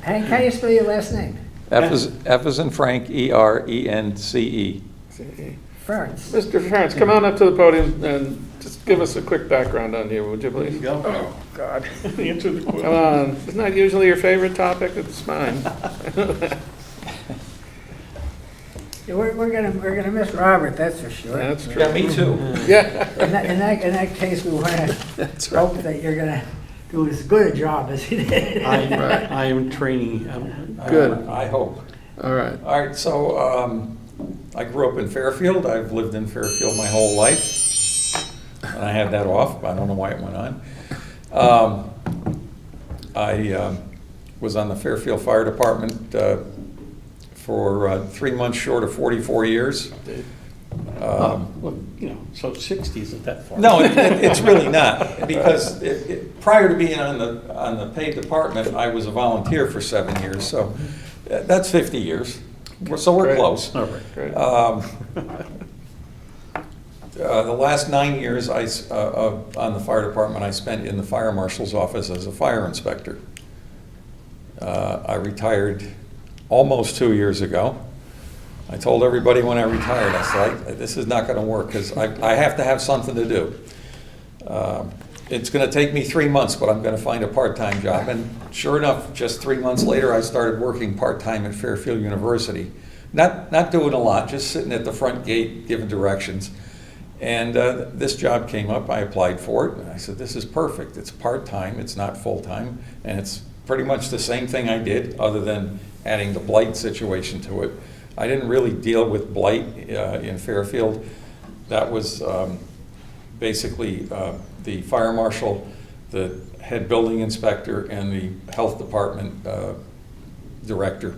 [SPEAKER 3] Hank, how do you spell your last name?
[SPEAKER 8] F as in Frank, E-R-E-N-C-E.
[SPEAKER 3] Ferentz.
[SPEAKER 1] Mr. Farren, come on up to the podium and just give us a quick background on you, would you
[SPEAKER 2] There you
[SPEAKER 1] please?
[SPEAKER 2] go.
[SPEAKER 3] Oh, God.
[SPEAKER 2] Answer the
[SPEAKER 1] Come
[SPEAKER 2] question.
[SPEAKER 1] on, isn't that usually your favorite topic? It's mine.
[SPEAKER 3] Yeah, we're gonna miss Robert, that's for sure.
[SPEAKER 1] That's true.
[SPEAKER 8] Yeah, me too.
[SPEAKER 1] Yeah.
[SPEAKER 3] In that case, we wanna hope that you're gonna do as good a job as he did.
[SPEAKER 2] I am training.
[SPEAKER 1] Good.
[SPEAKER 8] I hope.
[SPEAKER 1] All right.
[SPEAKER 8] All right, so I grew up in Fairfield. I've lived in Fairfield my whole life. And I had that off. I don't know why it went on. I was on the Fairfield Fire Department for 3 months short of 44 years.
[SPEAKER 2] Well, so 60 isn't that far.
[SPEAKER 8] No, it's really not, because prior to being on the paid department, I was a volunteer for 7 years, so that's 50 years. So we're
[SPEAKER 1] Great.
[SPEAKER 8] close.
[SPEAKER 2] All right.
[SPEAKER 1] Great.
[SPEAKER 8] The last 9 years on the fire department, I spent in the fire marshal's office as a fire inspector. I retired almost 2 years ago. I told everybody when I retired, I said, this is not going to work because I have to have something to do. It's going to take me 3 months, but I'm going to find a part-time job. And sure enough, just 3 months later, I started working part-time at Fairfield University. Not doing a lot, just sitting at the front gate giving directions. And this job came up, I applied for it, and I said, this is perfect. It's part-time, it's not full-time, and it's pretty much the same thing I did, other than adding the blight situation to it. I didn't really deal with blight in Fairfield. That was basically the fire marshal, the head building inspector, and the health department director.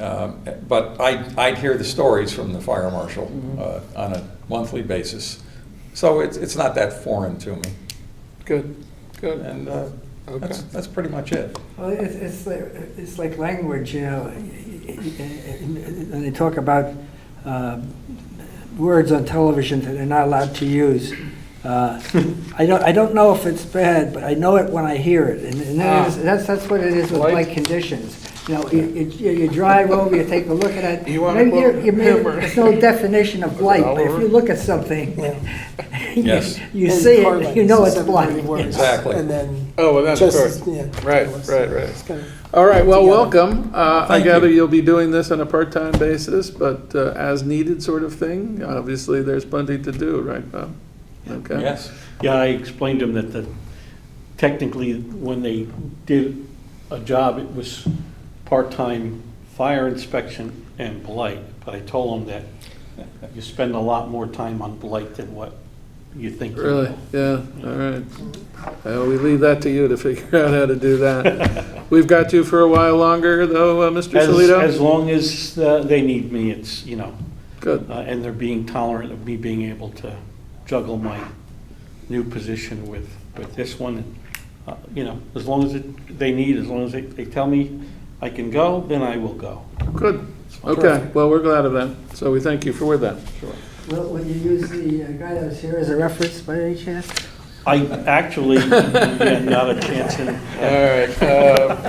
[SPEAKER 8] But I'd hear the stories from the fire marshal on a monthly basis. So it's not that foreign to me.
[SPEAKER 1] Good, good.
[SPEAKER 8] And
[SPEAKER 1] Okay.
[SPEAKER 8] that's pretty much it.
[SPEAKER 3] Well, it's like language, you know, when they talk about words on television that they're not allowed to use. I don't know if it's bad, but I know it when I hear it, and that's what it is with
[SPEAKER 1] Blight?
[SPEAKER 3] blight conditions. You know, you drive over, you take a look at it.
[SPEAKER 1] You wanna
[SPEAKER 3] Maybe
[SPEAKER 1] quote him or-
[SPEAKER 3] there's no definition of blight, but if you look at something,
[SPEAKER 8] Yes.
[SPEAKER 3] you
[SPEAKER 5] And
[SPEAKER 3] see
[SPEAKER 5] Cartland,
[SPEAKER 3] it, you know it's
[SPEAKER 5] 730
[SPEAKER 3] blight.
[SPEAKER 5] words.
[SPEAKER 8] Exactly.
[SPEAKER 5] And then
[SPEAKER 1] Oh, well, that's of course.
[SPEAKER 5] just, yeah.
[SPEAKER 1] Right.
[SPEAKER 5] It's kind of-
[SPEAKER 1] All right, well,
[SPEAKER 5] Together.
[SPEAKER 1] welcome. I
[SPEAKER 8] Thank
[SPEAKER 1] gather
[SPEAKER 8] you.
[SPEAKER 1] you'll be doing this on a part-time basis, but as needed sort of thing. Obviously, there's plenty to do, right, Bob? Okay.
[SPEAKER 8] Yes.
[SPEAKER 2] Yeah, I explained to them that technically, when they did a job, it was part-time fire inspection and blight. But I told them that you spend a lot more time on blight than what you think you
[SPEAKER 1] Really?
[SPEAKER 2] will.
[SPEAKER 1] Yeah, all right. Well, we leave that to you to figure out how to do that. We've got you for a while longer, though, Mr. Solito?
[SPEAKER 2] As long as they need me, it's,
[SPEAKER 1] Good.
[SPEAKER 2] and they're being tolerant of me being able to juggle my new position with this one. As long as they need, as long as they tell me I can go, then I will go.
[SPEAKER 1] Good. Okay, well, we're glad of that. So we thank you for that.
[SPEAKER 2] Sure.
[SPEAKER 3] Will you use the guy that was here as a reference by any chance?
[SPEAKER 2] I actually, yeah, not a chance in
[SPEAKER 1] All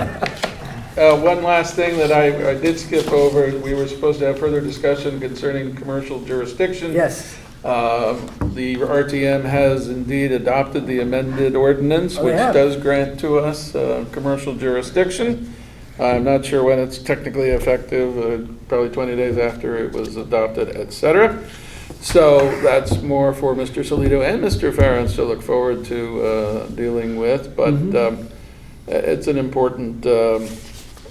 [SPEAKER 1] right. One last thing that I did skip over, we were supposed to have further discussion concerning commercial jurisdiction.
[SPEAKER 3] Yes.
[SPEAKER 1] The RTM has indeed adopted the amended ordinance,
[SPEAKER 3] Oh,
[SPEAKER 1] which
[SPEAKER 3] yeah.
[SPEAKER 1] does grant to us commercial jurisdiction. I'm not sure when it's technically effective, probably 20 days after it was adopted, et cetera. So that's more for Mr. Solito and Mr. Ferentz to look forward to dealing with, but it's an important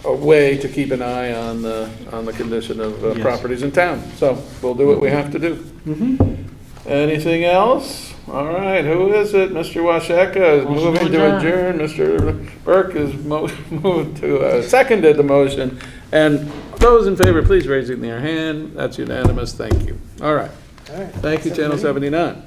[SPEAKER 1] a way to keep an eye on the condition of
[SPEAKER 2] Yes.
[SPEAKER 1] properties in town. So we'll do what we have to do. Anything else? All right, who is it? Mr. Washeka is
[SPEAKER 4] Motion
[SPEAKER 1] moving
[SPEAKER 4] to
[SPEAKER 1] to adjourn. Mr. Burke is moved to, seconded the motion. And those in favor, please raise their hand. That's unanimous. Thank you. All right.
[SPEAKER 5] All right.
[SPEAKER 1] Thank you, Channel 79.